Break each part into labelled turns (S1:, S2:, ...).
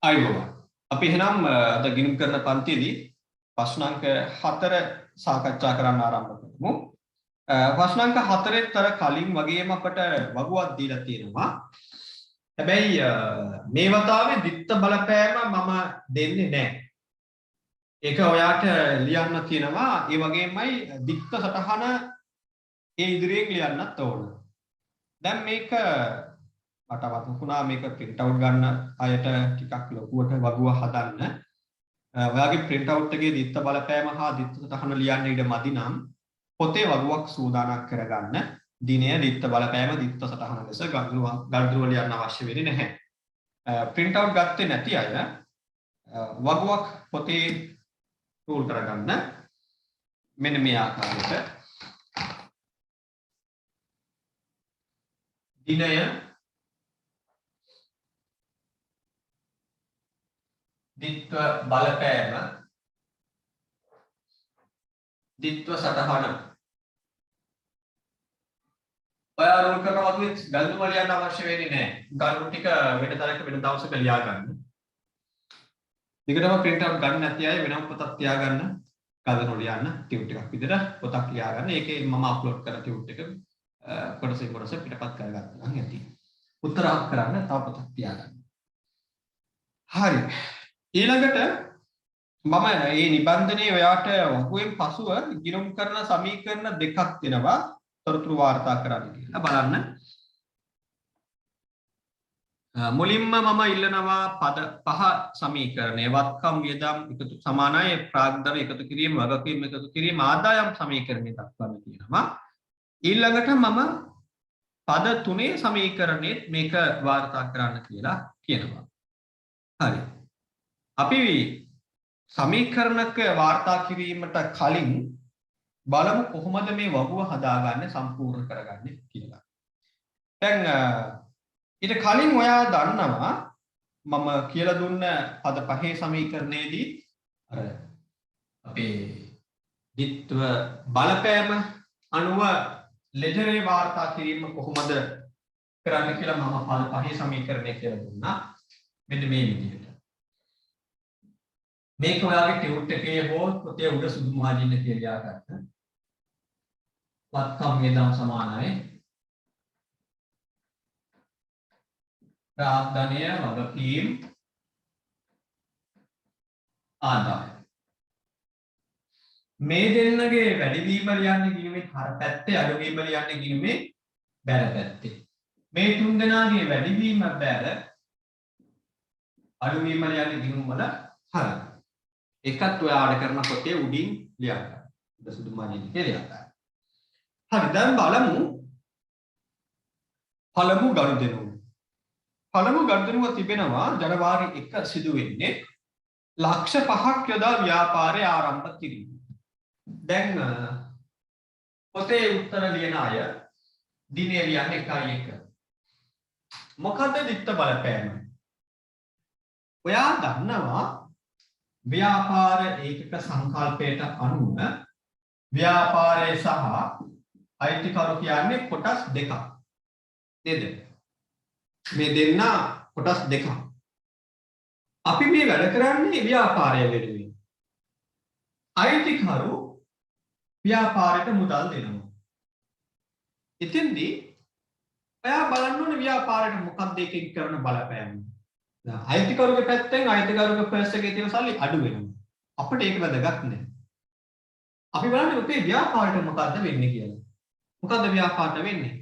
S1: අයිබෝවන් අපි එහෙනම් අද ගිණුම් කරන පන්තියේදී ප්‍රශ්න අංක 4 සාකච්ඡා කරන්න ආරම්භ කරමු. ප්‍රශ්න අංක 4තර කලින් වගේම අපට වගුවක් දීලා තියෙනවා. හැබැයි මේ වතාවේ දිත්ත බලපෑම මම දෙන්නේ නැහැ. ඒක ඔයාට ලියන්න තියෙනවා. ඒ වගේමයි දිත්ත සටහන ඒ ඉදිරියෙන් ලියන්නත් ඕන. දැන් මේක මට වතුනා මේක print out ගන්න අයට ටිකක් ලොකුවට වගුව හදන්න. ඔයාගේ print out එකේ දිත්ත බලපෑම හා දිත්ත සටහන ලියන්න ඉඩ මදි නම් පොතේ වගුවක් සූදානම් කරගන්න. දිනය දිත්ත බලපෑම දිත්ත සටහන ලෙස ගණ්ඩුව ලියන්න අවශ්‍ය වෙන්නේ නැහැ. print out ගත්තේ නැති අය වගුවක් පොතේ ටූල් කරගන්න. මෙන්න මේ ආකාරයට දිනය දිත්ව බලපෑම දිත්ව සටහන ඔයා රෝල් කරන වගේ ගල්ුම ලියන්න අවශ්‍ය වෙන්නේ නැහැ. ගල්ුම ටික වෙන තරක වෙන දවසක ලියා ගන්න. ඊකටම print out ගන්න නැති අය වෙනම පොතක් තියාගන්න. ගල්ුම ලියන්න ටියුට් එකක් විතර පොතක් ලියා ගන්න. ඒකේ මම අප්ලෝඩ් කරන ටියුට් එක කොටසේ කොටස පිටපත් කරගත්තා නම් ඇති. උත්තර කරන්න තව පොතක් තියාගන්න. හරි. ඊළඟට මම මේ නිබන්ධනයේ ඔයාට වගුවෙන් පසුව ගිණුම් කරන සමීකරණ දෙකක් දෙනවා තොරතුරු වාර්තා කරන්න කියලා බලන්න. මුලින්ම මම ඉල්ලනවා පද පහ සමීකරණය වත්කම් වියදම් එකතු සමානයි ප්‍රාග්ධන එකතු කිරීම වගකීම් එකතු කිරීම ආදායම් සමීකරණය දක්වන්න කියනවා. ඊළඟට මම පද තුනේ සමීකරණෙත් මේක වාර්තා කරන්න කියලා කියනවා. හරි. අපි සමීකරණක වාර්තා කිරීමට කලින් බලමු කොහොමද මේ වගුව හදාගන්නේ සම්පූර්ණ කරගන්නේ කියලා. දැන් ඊට කලින් ඔයා දන්නවා මම කියලා දුන්න පද පහේ සමීකරණයේදී අර අපේ දිත්ව බලපෑම අනුව ලෙජරේ වාර්තා කිරීම කොහොමද කරන්න කියලා මම පද පහේ සමීකරණය කියලා දුන්නා. මෙන්න මේ විදිහට. මේක ඔයාගේ ටියුට් එකේ හෝ පොතේ උඩ සුදු මාජින් එකේ ලියා ගන්න. වත්කම් වේදම් සමානයි ප්‍රාග්ධනය වගකීම් ආදායම්. මේ දෙන්නගේ වැඩිවීම ලියන්නේ ගිණුමේ හර පැත්තේ අඩුවීම ලියන්නේ ගිණුමේ බැල පැත්තේ. මේ තුන් දෙනාගේ වැඩිවීම බැල අඩුවීම ලියන්නේ ගිණුම් වල හර. එකත් ඔයාට කරන පොතේ උඩින් ලියා ගන්න. උඩ සුදු මාජින් එකේ ලියා ගන්න. හරි දැන් බලමු පළමු ගනුදෙනුව. පළමු ගනුදෙනුව තිබෙනවා ජනවාරි 1 සිදු වෙන්නේ ලක්ෂ 5ක් යොදා ව්‍යාපාරය ආරම්භ කිරීම. දැන් පොතේ උත්තර ලියන අය දිනේ ලියන්නේ 1:1. මොකද දිත්ත බලපෑම? ඔයා දන්නවා ව්‍යාපාර ඒකක සංකල්පයට අනුව ව්‍යාපාරය සහ අයිතිකරු කියන්නේ කොටස් දෙකක්. නේද? මේ දෙන්න කොටස් දෙකක්. අපි මේ වැඩ කරන්නේ ව්‍යාපාරය වෙනුවෙන්. අයිතිකරු ව්‍යාපාරයට මුදල් දෙනවා. ඉතින්දී ඔයා බලන්න ඕනේ ව්‍යාපාරයට මොකක්ද එකකින් කරන බලපෑම. අයිතිකරුගේ පැත්තෙන් අයිතිකරුගේ පර්ස් එකේ තියෙන සල්ලි අඩු වෙනවා. අපිට ඒක වැදගත් නෑ. අපි බලන්නේ ඔතේ ව්‍යාපාරයට මොකද්ද වෙන්නේ කියලා. මොකද්ද ව්‍යාපාරයට වෙන්නේ?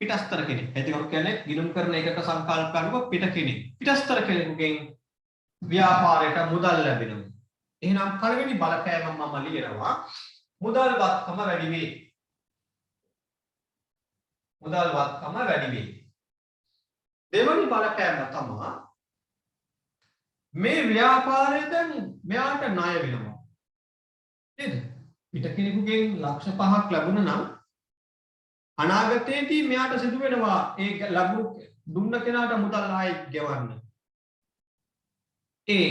S1: පිටස්තර කෙනෙක්. අයිතිකරු කියන්නේ ගිණුම් කරන එකක සංකල්ප අනුව පිට කෙනෙක්. පිටස්තර කෙනෙකුගෙන් ව්‍යාපාරයට මුදල් ලැබෙනවා. එහෙනම් පළවෙනි බලපෑම මම ලියනවා මුදල් වත්කම වැඩි වේ. මුදල් වත්කම වැඩි වේ. දෙවනි බලපෑම තමයි මේ ව්‍යාපාරය දැන් මෙයාට ණය වෙනවා. නේද? පිට කෙනෙකුගෙන් ලක්ෂ 5ක් ලැබුණා නම් අනාගතයේදී මෙයාට සිදු වෙනවා ඒ ලැබු දුන්න කෙනාට මුදල් ආයෙ ගෙවන්න. ඒ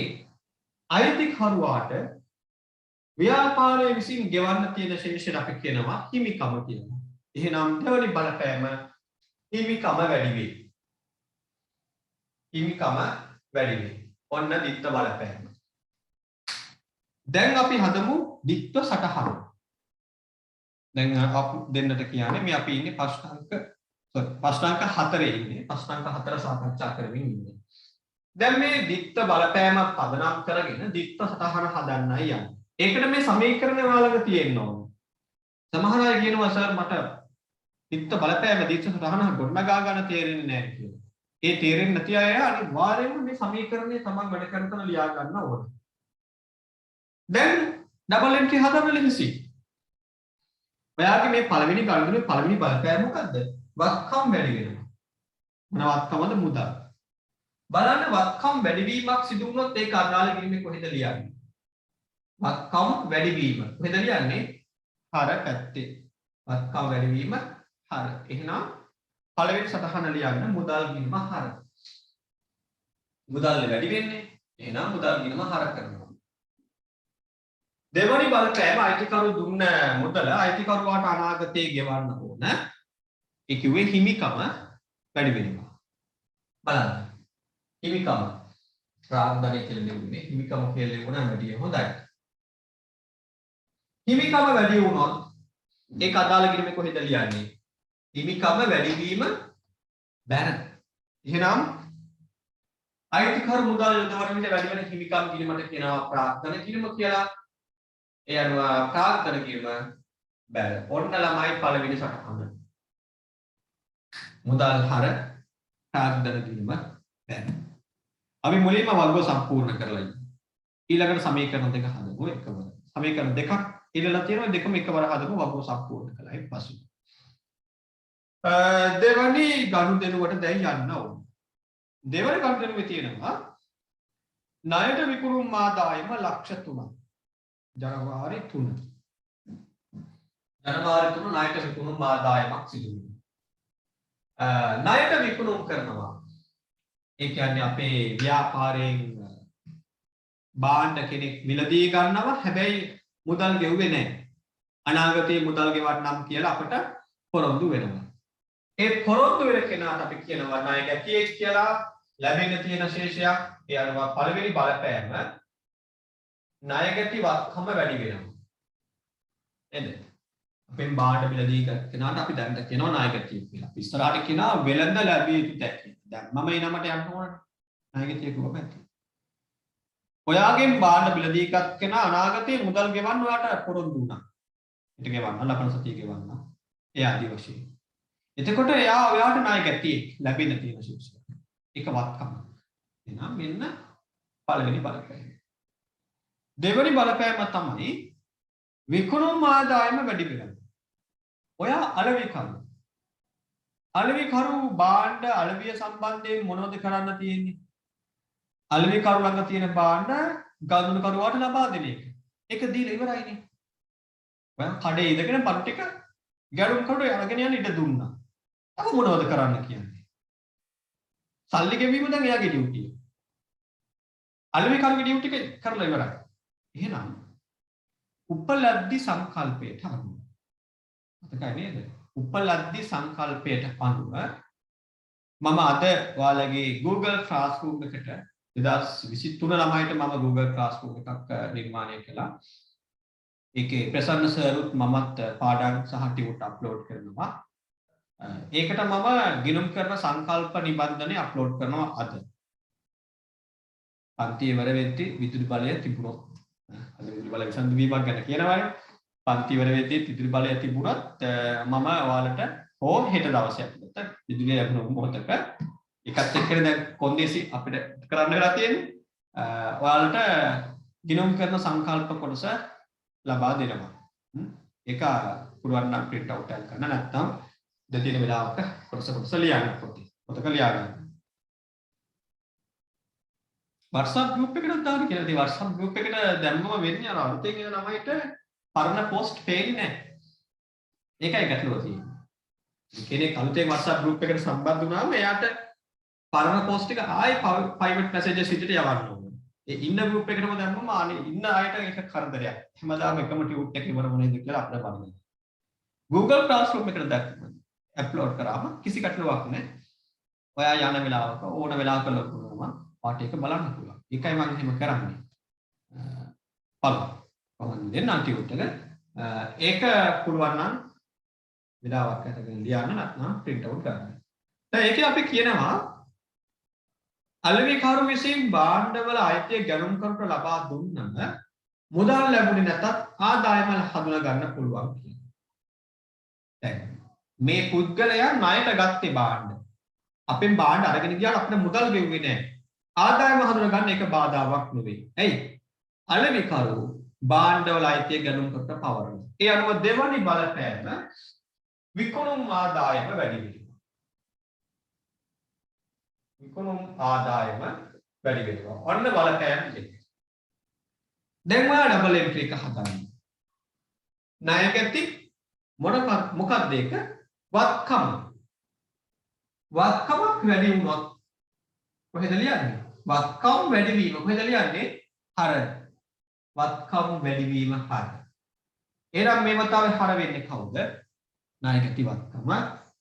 S1: අයිතිකරුවාට ව්‍යාපාරයේ විසින් ගෙවන්න තියෙන ශේෂයට අපි කියනවා හිමිකම කියලා. එහෙනම් දෙවනි බලපෑම හිමිකම වැඩි වේ. හිමිකම වැඩි වෙයි. ඔන්න දිත්ත බලපෑම. දැන් අපි හදමු දිත්ත සටහන. දැන් අපි දෙන්නට කියන්නේ මේ අපි ඉන්නේ ප්‍රශ්නාංක 4 ඉන්නේ. ප්‍රශ්නාංක 4 සාකච්ඡා කරමින් ඉන්නේ. දැන් මේ දිත්ත බලපෑමක් පදනම් කරගෙන දිත්ත සටහන හදන්නයි යන්නේ. ඒකට මේ සමීකරණය ඔයාලඟ තියෙන්න ඕනේ. සමහර අය කියනවා සර් මට දිත්ත බලපෑම දිත්ත සටහන ගොඩනගා ගන්න තේරෙන්නේ නැහැ කියලා. ඒ තේරෙන්නේ නැති අය අනිවාර්යයෙන්ම මේ සමීකරණය තමන් වැඩ කරන ලියා ගන්න ඕනේ. දැන් ඩබල් එන්ට්‍රි හදන්න ලෙහෙසි. ඔයාගේ මේ පළවෙනි ගණනේ පළවෙනි බලපෑම මොකද්ද? වත්කම් වැඩි වෙනවා. මොන වත්කමද? මුදල්. බලන්න වත්කම් වැඩිවීමක් සිදු වුණොත් ඒක අදාළ කිරීමේ කොහෙද ලියන්නේ? වත්කම් වැඩිවීම. කොහෙද ලියන්නේ? හර පැත්තේ. වත්කම් වැඩිවීම හර. එහෙනම් පළවෙනි සටහන ලියන්න මුදල් ගිණුම හර. මුදල් වැඩි වෙන්නේ. එහෙනම් මුදල් ගිණුම හර කරනවා. දෙවනි බලපෑම අයිතිකරු දුන්න මුදල අයිතිකරුවාට අනාගතයේ ගෙවන්න ඕන. ඒ කිව්වේ හිමිකම වැඩි වෙනවා. බලන්න. හිමිකම රාග්දණය කියලා ලියුනේ හිමිකම කියලා ලියුණා වැඩි හොඳයි. හිමිකම වැඩි වුණොත් ඒක අදාළ කිරීමේ කොහෙද ලියන්නේ? හිමිකම වැඩි වීම බැන. එහෙනම් අයිතිකරු මුදල් යොදවන විට වැඩි වෙන හිමිකම් කිරීමට කියනවා ප්‍රාග්ධන කිරීම කියලා. ඒ අනුව ප්‍රාග්ධන කිරීම බැන. ඔන්න ළමයි පළවෙනි සටහන. මුදල් හර ප්‍රාග්ධන කිරීම බැන. අපි මුලින්ම වර්ග සම්පූර්ණ කරලා ඉන්නේ. ඊළඟට සමීකරණ දෙක හදමු එකවර. සමීකරණ දෙකක් ඉල්ලලා තියෙනවා දෙකම එකවර හදමු වර්ග සම්පූර්ණ කළා. ඊට පස්සේ දෙවනි ගනුදෙනුවට දැන් යන්න ඕන. දෙවනි ගනුදෙනුවේ තියෙනවා ණයට විකුණුම් ආදායම ලක්ෂ 3ක්. ජනවාරි 3. ජනවාරි 3 ණයට විකුණුම් ආදායමක් සිදු වෙනවා. ණයට විකුණුම් කරනවා. ඒ කියන්නේ අපේ ව්‍යාපාරයෙන් භාණ්ඩ කෙනෙක් මිලදී ගන්නවා. හැබැයි මුදල් ගෙවුවේ නැහැ. අනාගතයේ මුදල් ගෙවන්නම් කියලා අපට පොරොන්දු වෙනවා. ඒ පොරොන්දු වෙන කෙනාට අපි කියනවා ණය ගැතියෙක් කියලා. ලැබෙන්න තියෙන ශේෂයක් ඒ අනුව පළවෙනි බලපෑම ණය ගැති වත්කම වැඩි වෙනවා. නේද? අපෙන් භාණ්ඩ මිලදී ගන්න කෙනාට අපි දැන්ට කියනවා ණය ගැතියෙක් කියලා. අපි ඉස්සරහට කියනවා වෙළඳ ලැබිය යුතු දැක්කේ. දැන් මම ඒ නමට යන්න ඕනේ. ණය ගැතියෙක් ඔබට. ඔයාගෙන් භාණ්ඩ මිලදී ගත් කෙනා අනාගතයේ මුදල් ගෙවන්න ඔයාට පොරොන්දු වුණා. ඊට ගෙවන්න ලබන සතිය ගෙවන්න. ඒ ආදි වශයෙන්. එතකොට එයා ඔයාට ණය ගැතියෙක් ලැබෙන්න තියෙන ශික්ෂා. එක වත්කම. එහෙනම් මෙන්න පළවෙනි බලපෑම. දෙවෙනි බලපෑම තමයි විකුණුම් ආදායම වැඩි වෙනවා. ඔයා අලෙවිකරු. අලෙවිකරු භාණ්ඩ අලෙවිය සම්බන්ධයෙන් මොනවද කරන්න තියෙන්නේ? අලෙවිකරු ළඟ තියෙන භාණ්ඩ ගනුදෙනුකරුවාට ලබා දෙන එක. ඒක දීලා ඉවරයිනේ. ඔයා කඩේ ඉඳගෙන පරු ටික ගැරුම් කඩේ අරගෙන යන්න ඉඩ දුන්නා. අර මොනවද කරන්න කියන්නේ? සල්ලි ගෙවීම දැන් එයාගේ ඩියුටි. අලෙවිකරුගේ ඩියුටි එක කරලා ඉවරයි. එහෙනම් උපලබ්ධි සංකල්පයට අනුව මතකයි නේද? උපලබ්ධි සංකල්පයට අනුව මම අද ඔයාලගේ Google Classroom එකට 2023 ළමයිට මම Google Classroom එකක් නිර්මාණය කළා. ඒකේ ප්‍රසන්න සර්ුත් මමත් පාඩම් සහ ටියුට් අප්ලෝඩ් කරනවා. ඒකට මම ගිණුම් කරන සංකල්ප නිබන්ධනය අප්ලෝඩ් කරනවා අද. පන්ති ඉවර වෙද්දී විදුලි බලය තිබුණොත් අද විදුලි බල විසඳ වීමක් ගැන කියනවානේ. පන්ති ඉවර වෙද්දී විදුලි බලය තිබුණත් මම ඔයාලට හෝ හෙට දවසේ අපිට විදුලිය ලැබුණු මොහොතක එකත් එක්කනේ දැන් කොන්දේසි අපිට කරන්න වෙලා තියෙන්නේ. ඔයාලට ගිණුම් කරන සංකල්ප කොටස ලබා දෙනවා. ඒක පුරවන්න නම් print out එකක් ගන්න නැත්නම් දෙතින වෙලාවක කොටස ලියන්න පොතක ලියා ගන්න. WhatsApp group එකට දාන්න කියලා. ඉතින් WhatsApp group එකට දැම්මම වෙන්නේ අර අලුතෙන් එන ළමයිට පරණ post පේන්නේ නැහැ. ඒකයි ගැටලුව තියෙන්නේ. කෙනෙක් අලුතෙන් WhatsApp group එකට සම්බන්ධ වුණාම එයාට පරණ post එක ආයෙ private messages විදිහට යවන්න ඕනේ. ඒ ඉන්න group එකටම දැම්මම අනේ ඉන්න අයට ඒක කරදරයක්. හැමදාම එකම ටියුට් එක ඉවරම නේද කියලා අපිට බලන්න. Google Classroom එකට දැක්කම අප්ලෝඩ් කරාම කිසි ගැටලුවක් නැහැ. ඔයා යන වෙලාවක ඕන වෙලාවක ලොකුනම ඔයාට ඒක බලන්න පුළුවන්. ඒකයි මම එහෙම කරන්නේ. බලන්න. කොහොමද දෙන්න අන්තිමට ඒක පුළුවන් නම් විලාවක් අතගෙන ලියන්න නැත්නම් print out කරන්න. දැන් ඒකේ අපි කියනවා අලෙවිකරු විසින් භාණ්ඩවල අයිතිය ගැනුම් කරට ලබා දුන්නම මුදල් ලැබුණේ නැතත් ආදායම හඳුනා ගන්න පුළුවන් කියනවා. දැන් මේ පුද්ගලයා ණයට ගත්තේ භාණ්ඩ. අපෙන් භාණ්ඩ අරගෙන ගියාට අපිට මුදල් ගෙවුවේ නැහැ. ආදායම හඳුනා ගන්න එක බාධාවක් නෙවෙයි. ඇයි? අලෙවිකරු භාණ්ඩවල අයිතිය ගැනුම් කරට පවරනවා. ඒ අනුව දෙවනි බලපෑම විකුණුම් ආදායම වැඩි වෙනවා. විකුණුම් ආදායම වැඩි වෙනවා. ඔන්න බලපෑම දෙක. දැන් ඔයා ඩබල් එන්ට්‍රි එක හදන්න. ණයගැති මොකක්ද ඒක? වත්කම. වත්කමක් වැඩි වුණොත් කොහෙද ලියන්නේ? වත්කම් වැඩි වීම කොහෙද ලියන්නේ? හර. වත්කම් වැඩි වීම හර. එහෙනම් මේ වතාවේ හර වෙන්නේ කවුද? ණයගැති වත්කම.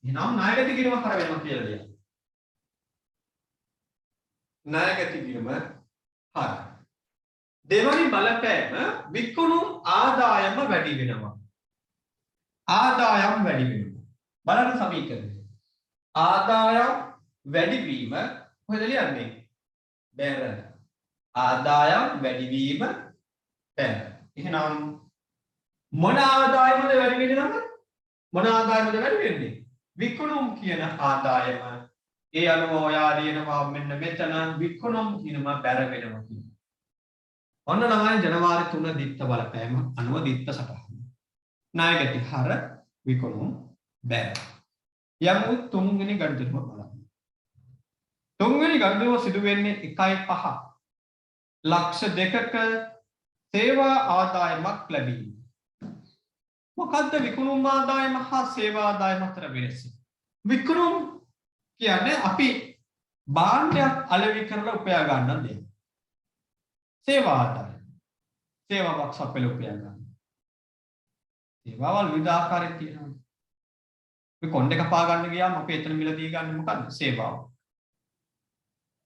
S1: එහෙනම් ණයගැති කිරීම හර වෙනවා කියලා ලියන්න. ණයගැති කිරීම හර. දෙවනි බලපෑම විකුණුම් ආදායම වැඩි වෙනවා. ආදායම් වැඩි වෙනවා. බලන්න සමීකරණය. ආදායම් වැඩි වීම කොහෙද ලියන්නේ? බැර. ආදායම් වැඩි වීම බැර. එහෙනම් මොන ආදායමද වැඩි වෙන්නේ නම්? මොන ආදායමද වැඩි වෙන්නේ? විකුණුම් කියන ආදායම. ඒ අනුව ඔයා ලියනවා මෙන්න මෙතන විකුණුම් කියනම බැර වෙනවා කියනවා. ඔන්න ළමයි ජනවාරි 3 දිත්ත බලපෑම අනුව දිත්ත සටහන. ණයගැති හර විකුණුම් බැර. යමු තුන්වෙනි ගණිතය බලන්න. තුන්වෙනි ගණිතය සිදු වෙන්නේ 1.5 ලක්ෂ 2ක සේවා ආදායමක් ලැබීම. මොකද්ද විකුණුම් ආදායම හා සේවා ආදායම අතර වෙනස? විකුණුම් කියන්නේ අපි භාණ්ඩයක් අලෙවි කරලා උපයා ගන්න දෙයක්. සේවා ආදායම. සේවාවක් සපයලා උපයා ගන්න. සේවාවල් විවිධ ආකාරයෙන් තියෙනවා. අපි කොණ්ඩේ කපා ගන්න ගියාම අපි එතන මිලදී ගන්න මොකද්ද? සේවාව.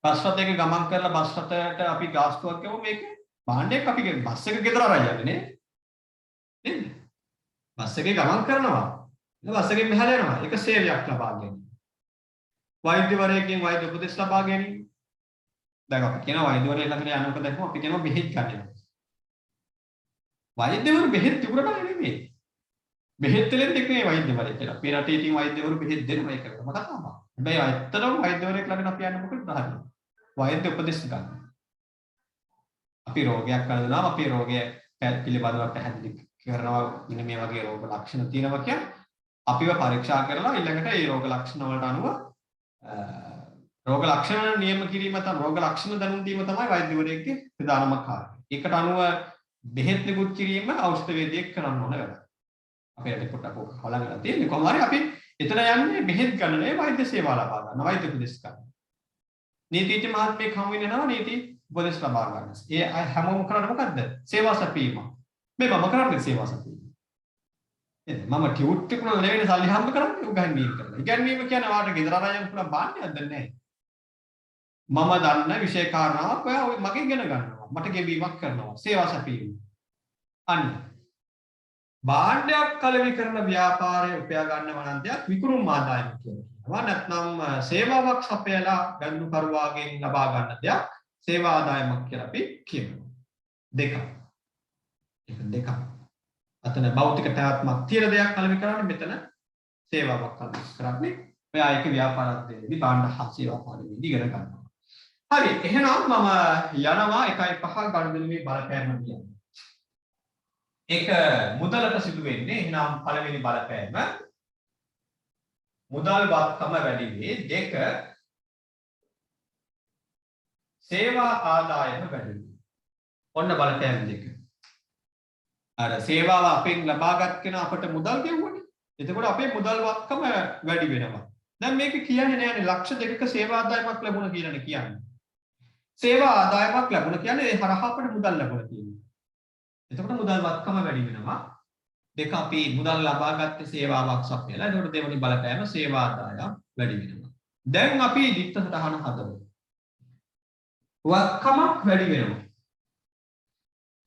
S1: බස් රථයක ගමන් කරලා බස් රථයට අපි ගාස්තුවක් ගෙවුවොත් මේක භාණ්ඩයක් අපි බස් එක ගෙදර අරන් යන්නේ නේ. නේද? බස් එකේ ගමන් කරනවා. බස් එකෙන් මෙහාට යනවා. ඒක සේවයක් ලබා ගැනීම. වෛද්‍යවරයෙක්ගෙන් වෛද්‍ය උපදෙස් ලබා ගැනීම. දැන් අපි කියන වෛද්‍යවරයෙක් ළඟට යනකොට දැක්කම අපි කියනවා බෙහෙත් ගන්න. වෛද්‍යවරු බෙහෙත් තිබුණා නෙමෙයි. බෙහෙත් දෙලෙන් දෙන්නේ වෛද්‍යවරයෙක් කියලා. අපේ රටේ තියෙන වෛද්‍යවරු බෙහෙත් දෙනවා ඒක තමයි කතාව. හැබැයි ඇත්තටම වෛද්‍යවරයෙක් ළඟට අපි යන්නේ මොකටද හරියට? වෛද්‍ය උපදෙස් ගන්න. අපි රෝගයක් කරනවා අපේ රෝගය පිළිබඳව පැහැදිලි කරනවා ඉන්න මේ වගේ රෝග ලක්ෂණ තියෙනවා කියන්නේ අපිව පරීක්ෂා කරලා ඊළඟට ඒ රෝග ලක්ෂණ වලට අනුව රෝග ලක්ෂණ නියම කිරීම තමයි රෝග ලක්ෂණ දැනුම් දීම තමයි වෛද්‍යවරයෙක්ගේ ප්‍රධානම කාර්යය. ඒකට අනුව බෙහෙත් නිකුත් කිරීම ඖෂධ වේදිකයෙක් කරන්න ඕන වැඩ. අපේ රටේ පොඩක් හොලංගලා තියෙන්නේ කොහොම හරි අපි එතන යන්නේ බෙහෙත් ගන්න නෙවෙයි වෛද්‍ය සේවා ලබා ගන්න වෛද්‍ය උපදෙස් ගන්න. නීතිඥ මහත්මයෙක් හමු වෙන්නේ නැහැ නීති උපදෙස් ලබා ගන්න. ඒ හැමෝම කරන්නේ මොකද්ද? සේවා සැපීම. මේ මම කරන්නේ සේවා සැපීම. එද මම ටියුට් එකකට නෙවෙයි සල්ලි හම්බ කරන්නේ උගන්වීම කරලා. ඉගන්වීම කියන්නේ වාට ගෙදර අරන් පුරා බාන්නේක්ද නැහැ. මම දන්න විශේෂ කාරණාවක් ඔයා මගෙන් ඉගෙන ගන්නවා. මට ගෙවීමක් කරනවා. සේවා සැපීම. අන්න. භාණ්ඩයක් කලවි කරන ව්‍යාපාරය උපයා ගන්නව නම් දෙයක් විකුණුම් ආදායම කියනවා. නැත්නම් සේවාවක් සපයලා ගනුකරුවාගෙන් ලබා ගන්න දෙයක් සේවා ආදායමක් කියලා අපි කියනවා. දෙකක්. ඒක දෙකක්. අතන භෞතික පැවැත්මක් තියෙන දෙයක් කලවි කරන්නේ මෙතන සේවාවක් කලවි කරන්නේ. ඔයා ඒක ව්‍යාපාරයක් දෙන්නේ භාණ්ඩ හා සේවා පාඩුවේ ඉගෙන ගන්නවා. හරි එහෙනම් මම යනවා 1.5 ගණිතමේ බලපෑම කියන්නේ. ඒක මුදලට සිදු වෙන්නේ එහෙනම් පළවෙනි බලපෑම මුදල් වත්කම වැඩි වේ. දෙක සේවා ආදායම වැඩි වේ. ඔන්න බලපෑම දෙක. අර සේවාව අපෙන් ලබාගත් කෙනා අපට මුදල් ගෙවුවනේ. එතකොට අපේ මුදල් වත්කම වැඩි වෙනවා. දැන් මේක කියන්නේ නෑනේ ලක්ෂ 2ක සේවා ආදායමක් ලැබුණා කියලානේ කියන්නේ. සේවා ආදායමක් ලැබුණා කියන්නේ ඒ හරහා අපට මුදල් ලැබුණා කියන්නේ. එතකොට මුදල් වත්කම වැඩි වෙනවා. දෙක අපි මුදල් ලබා ගත්තේ සේවාවක් සපයලා. එතකොට දෙවෙනි බලපෑම සේවා ආදායම වැඩි වෙනවා. දැන් අපි දිත්ත සටහන හදමු. වත්කමක් වැඩි වෙනවා.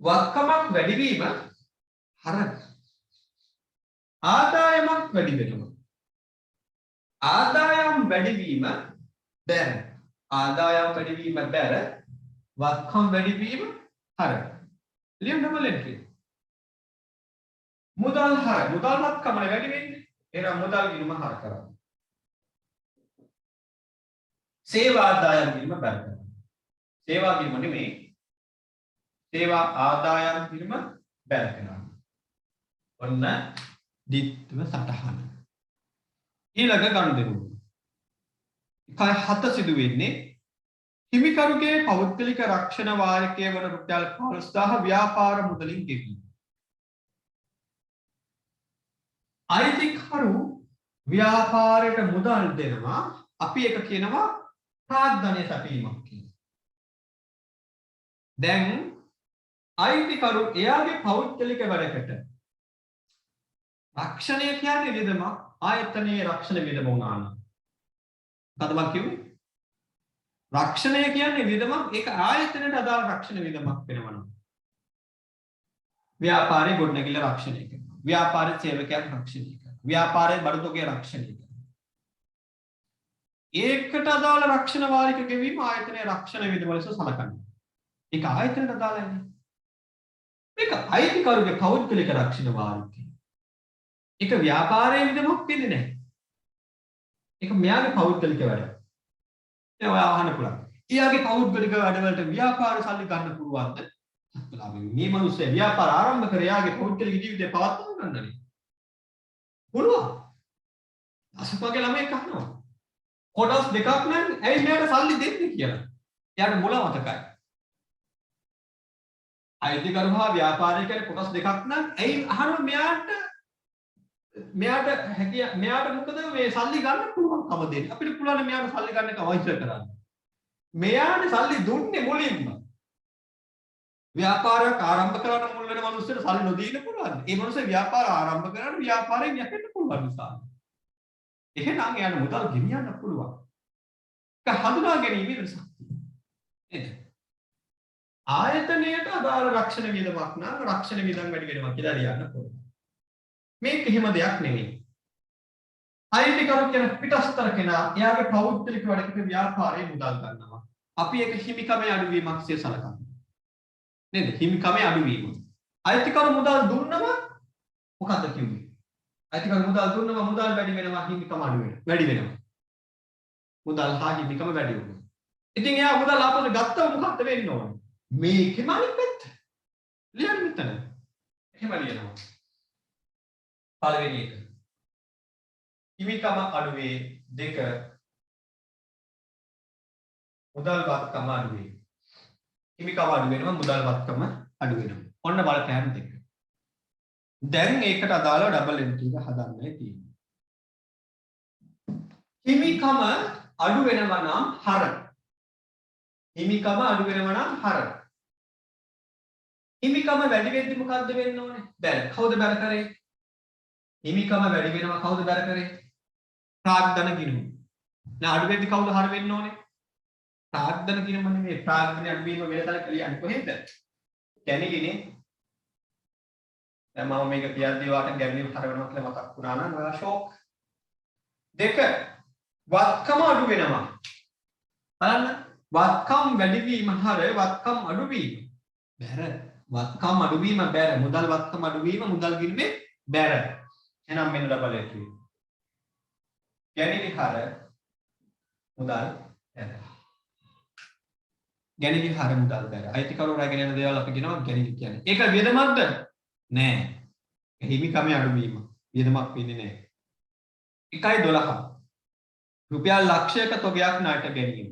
S1: වත්කමක් වැඩි වීම හරක. ආදායමක් වැඩි වෙනවා. ආදායම් වැඩි වීම බැර. ආදායම් වැඩි වීම බැර. වත්කම් වැඩි වීම හරක. ලියන්න ඩබල් එන්ට්‍රි. මුදල් හර. මුදල් වත්කම වැඩි වෙන්නේ. එහෙනම් මුදල් ගිණුම හර කරන්න. සේවා ආදායම් ගිණුම බැර කරන්න. සේවා ගිණුම නෙමෙයි. සේවා ආදායම් ගිණුම බැර කරන්න. ඔන්න දිත්ව සටහන. ඊළඟ ගනුදෙනු. 1.7 සිදු වෙන්නේ හිමිකරුගේ පෞද්ගලික රක්ෂණ වාරිකය වන රුපියල් 15000 ව්‍යාපාර මුදලින් ගෙවීම. අයිතිකරු ව්‍යාපාරයට මුදල් දෙනවා අපි එක කියනවා ප්‍රාග්ධනය සැපීමක් කියලා. දැන් අයිතිකරු එයාගේ පෞද්ගලික වැඩකට රක්ෂණය කියන්නේ වියදමක් ආයතනයේ රක්ෂණ වියදම වුණා නම්. මොකද මම කිව්වේ? රක්ෂණය කියන්නේ වියදමක් ඒක ආයතනයට අදාළ රක්ෂණ වියදමක් වෙනවා නම්. ව්‍යාපාරයේ ගොඩනැගිල්ල රක්ෂණය කරනවා. ව්‍යාපාරයේ සේවකයන් රක්ෂණය කරනවා. ව්‍යාපාරයේ බඩුතොගේ රක්ෂණය කරනවා. ඒකට අදාළ රක්ෂණ වාරික ගෙවීම ආයතනයේ රක්ෂණ වියදම ලෙස සලකනවා. ඒක ආයතනයට අදාළයි නේ. මේක අයිතිකරුගේ පෞද්ගලික රක්ෂණ වාරිකය. ඒක ව්‍යාපාරයේ වියදමක් වෙන්නේ නැහැ. ඒක මෙයාගේ පෞද්ගලික වැඩ. ඒ ඔයා අහන්න පුළුවන්. ඊයාගේ පෞද්ගලික වැඩවලට ව්‍යාපාර සල්ලි ගන්න පුළුවන්ද? මේ මිනිස්සේ ව්‍යාපාර ආරම්භ කර යාගේ පෞද්ගලික ජීවිතය පවත්වා ගන්නනේ. පුළුවන්. අසපගේ ළමයි කහනවා. කොටස් දෙකක් නම් ඇයි මෙයාට සල්ලි දෙන්නේ කියලා. එයාට මුල මතකයි. අයිතිකරු හා ව්‍යාපාරය කියන්නේ කොටස් දෙකක් නම් ඇයි අහනවා මෙයාට මොකද මේ සල්ලි ගන්න පුළුවන්කම දෙන්නේ. අපිට පුළුවන් මෙයාට සල්ලි ගන්න එක අවශ්‍ය කරන්නේ. මෙයාට සල්ලි දුන්නේ මුලින්ම. ව්‍යාපාරයක් ආරම්භ කරන්න මුල් වෙන මිනිස්සුන්ට සල්ලි නොදීන්න පුළුවන්. ඒ මිනිස්සු ව්‍යාපාර ආරම්භ කරලා ව්‍යාපාරයෙන් යැපෙන්න පුළුවන් නිසා. එහෙනම් එයාට මුදල් ගෙනියන්න පුළුවන්. ඒක හඳුනා ගැනීමේ වෙනසක් නේද? ආයතනයට අදාළ රක්ෂණ වියදමක් නම් රක්ෂණ වියදම් වැඩි වෙනවා කියලා ලියන්න පුළුවන්. මේක එහෙම දෙයක් නෙමෙයි. අයිතිකරු කියන පිටස්තර කෙනා එයාගේ පෞද්ගලික වැඩකට ව්‍යාපාරයේ මුදල් ගන්නවා. අපි ඒක හිමිකමේ අඩුවීමක් සේ සලකනවා. නේද? හිමිකමේ අඩුවීම. අයිතිකරු මුදල් දුන්නම මොකද්ද කිව්වේ? අයිතිකරු මුදල් දුන්නම මුදල් වැඩි වෙනවා හිමිකම අඩු වෙනවා. වැඩි වෙනවා. මුදල් හා හිමිකම වැඩි වෙනවා. ඉතින් එයා මුදල් ආපහු ගත්තම මොකක්ද වෙන්න ඕනේ? මේකෙම අනිත් පැත්ත. ලියන්න මෙතන. එහෙම ලියනවා. පළවෙනි එක. හිමිකම අඩුවේ 2 මුදල් වත්කම අඩුවේ. හිමිකම අඩු වෙනවා මුදල් වත්කම අඩු වෙනවා. ඔන්න බලපෑම් දෙක. දැන් ඒකට අදාළව ඩබල් එන්ට්‍රි එක හදන්නයි තියෙන්නේ. හිමිකම අඩු වෙනවා නම් හර. හිමිකම අඩු වෙනවා නම් හර. හිමිකම වැඩි වෙද්දි මොකද්ද වෙන්න ඕනේ? බැල. කවුද බැල කරේ? හිමිකම වැඩි වෙනවා කවුද බැර කරේ? ප්‍රාග්ධන ගිණුම. දැන් අඩු වෙද්දි කවුද හර වෙන්න ඕනේ? ප්‍රාග්ධන ගිණුම නෙමෙයි ප්‍රාග්ධන අඩු වීම වෙනතන කියන්නේ කොහෙද? ගැණිලිනේ. දැන් මම මේක කියද්දී වාට ගැණිලි හර වෙනවා කියලා මතක් වුණා නම් ඔයා ෂොක්. 2 වත්කම අඩු වෙනවා. බලන්න වත්කම් වැඩි වීම හර වත්කම් අඩු වීම. බැර වත්කම් අඩු වීම බැර මුදල් වත්කම අඩු වීම මුදල් ගිණුමේ බැර. එහෙනම් මෙන්න ඩබල් එන්ට්‍රි. ගැණිලි හර මුදල් බැර. ගැණිලි හර මුදල් බැර. අයිතිකරු රැගෙන යන දේවල් අපි කියනවා ගැණිලි කියන්නේ. ඒක වියදමක්ද? නෑ. හිමිකමේ අඩුවීම. වියදමක් වෙන්නේ නෑ. 1.12. රුපියල් ලක්ෂයක තොගයක් ණයට ගැනීම.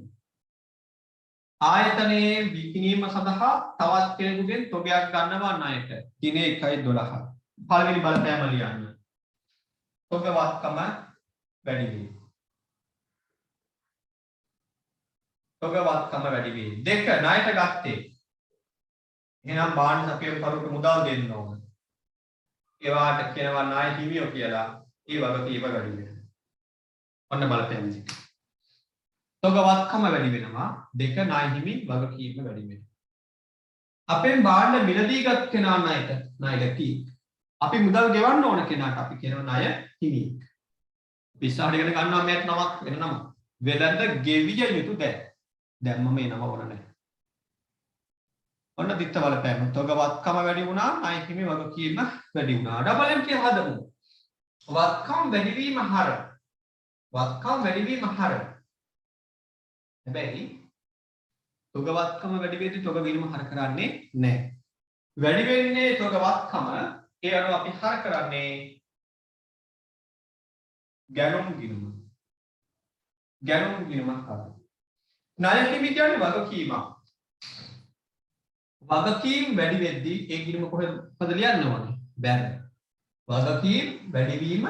S1: ආයතනයේ විකිණීම සඳහා තවත් කෙනෙකුගෙන් තොගයක් ගන්නවා ණයට. දිනේ 1.12. පළවෙනි බලපෑම ලියන්න. තොග වත්කම වැඩි වේ. තොග වත්කම වැඩි වේ. 2 ණයට ගත්තේ. එහෙනම් බාණ්ඩ සපියම් කරුට මුදල් දෙන්න ඕන. ඒවාට කියනවා ණය හිමියෝ කියලා. ඒ වගකීම වැඩි වෙනවා. ඔන්න බලපෑම දෙක. තොගවත්කම වැඩි වෙනවා. 2 ණය හිමි වගකීම වැඩි වෙනවා. අපෙන් භාණ්ඩ මිලදීගත් කෙනා ණය ගැතියෙක්. අපි මුදල් ගෙවන්න ඕන කෙනාට අපි කියනවා ණය හිමියෙක්. පිස්සාවට ඉගෙන ගන්නවා මේත් නමක් වෙන නම. වෙළඳ ගෙවිය යුතු දැන්. දැන්ම මේ නම ඕන නැහැ. ඔන්න දිත්ත බලපෑම. තොගවත්කම වැඩි වුණා, ණය හිමි වගකීම වැඩි වුණා. Double entry හදමු. වත්කම් වැඩිවීම හර. වත්කම් වැඩිවීම හර. හැබැයි තොගවත්කම වැඩි වෙද්දී තොග ගිණුම හර කරන්නේ නැහැ. වැඩි වෙන්නේ තොගවත්කම ඒ අනුව අපි හර කරන්නේ ගැනුම් ගිණුම. ගැනුම් ගිණුම හර. ණය හිමි කියන්නේ වගකීමක්. වගකීම් වැඩි වෙද්දී ඒ ගිණුම කොහෙද ලියන්න ඕනේ? බැර. වගකීම් වැඩිවීම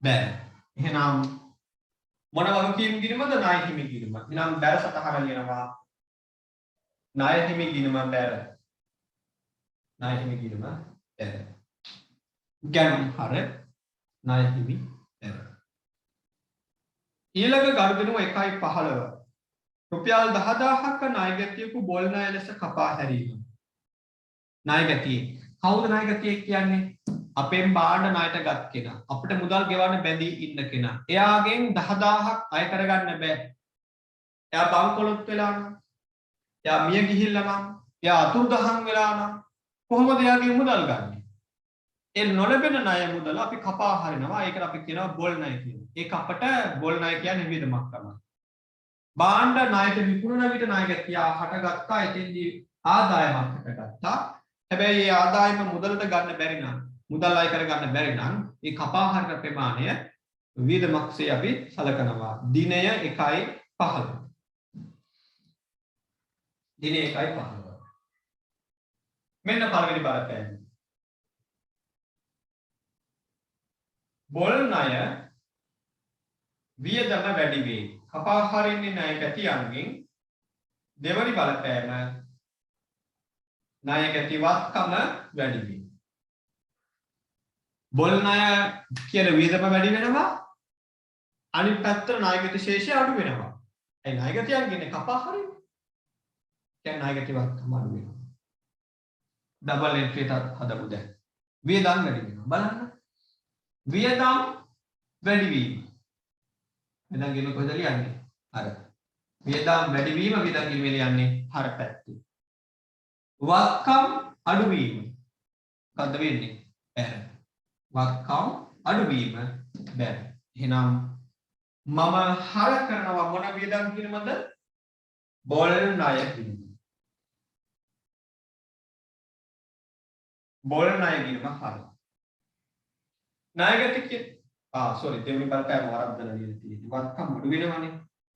S1: බැර. එහෙනම් මොන වගකීම් ගිණුමද? ණය හිමි ගිණුම. එහෙනම් බැර සතහන ලියනවා. ණය හිමි ගිණුම බැර. ණය හිමි ගිණුම බැර. ගැනුම් හර ණය හිමි බැර. ඊළඟ ගනුදෙනුව 1.15. රුපියල් 10000ක ණය ගැතියෙකු බොල් ණය ලෙස කපා හැරීම. ණය ගැතියෙක්. කවුද ණය ගැතියෙක් කියන්නේ? අපෙන් භාණ්ඩ ණයට ගත් කෙනා. අපිට මුදල් ගෙවන්න බැඳී ඉන්න කෙනා. එයාගෙන් 10000ක් අය කරගන්න බෑ. එයා බංකොලොත් වෙලා නම්, එයා මිය ගිහිල්ලා නම්, එයා අතුරුදහන් වෙලා නම් කොහොමද එයාගේ මුදල් ගන්නෙ? ඒ නොලැබෙන ණය මුදල අපි කපා හරිනවා. ඒකට අපි කියනවා බොල් ණය කියලා. ඒක අපට බොල් ණය කියන්නේ වියදමක් තමයි. භාණ්ඩ ණයට විකුණන විට ණය ගැතියා හටගත්තා. එතෙන්දී ආදායමක් හටගත්තා. හැබැයි මේ ආදායම මුදලට ගන්න බැරි නම්, මුදල් අය කරගන්න බැරි නම් ඒ කපා හරින ප්‍රමාණය වියදමක්සේ අපි සලකනවා. දිනය 1.15. දිනය 1.15. මෙන්න පළවෙනි බලපෑම. බොල් ණය වියදම වැඩි වේ. කපා හරින්නේ ණය ගැතියන්ගෙන්. දෙවනි බලපෑම ණය ගැතිවත්කම වැඩි වේ. බොල් ණය කියන වියදම වැඩි වෙනවා. අනිත් පැත්තට ණය ගැති ශේෂය අඩු වෙනවා. ඒ ණය ගැතියන්ගෙන් කපා හරින්නේ. දැන් ණය ගැතිවත්කම අඩු වෙනවා. ඩබල් එන්ට්‍රි එකක් හදමු දැන්. වියදම් වැඩි වෙනවා. බලන්න. වියදම් වැඩි වීම. වියදම් ගිණුම කොහෙද ලියන්නේ? අර. වියදම් වැඩි වීම වියදම් ගිණුම ලියන්නේ හර පැත්තේ. වත්කම් අඩු වීම. මොකද්ද වෙන්නේ? බැහැ. වත්කම් අඩු වීම බැහැ. එහෙනම් මම හර කරනවා මොන වියදම් ගිණුමද? බොල් ණය ගිණුම. බොල් ණය ගිණුම හර. ණයගැතික sorry දෙවෙනි බලපෑම වරද්දලා ලියලා තියෙනවා. වත්කම් අඩු වෙනවනේ.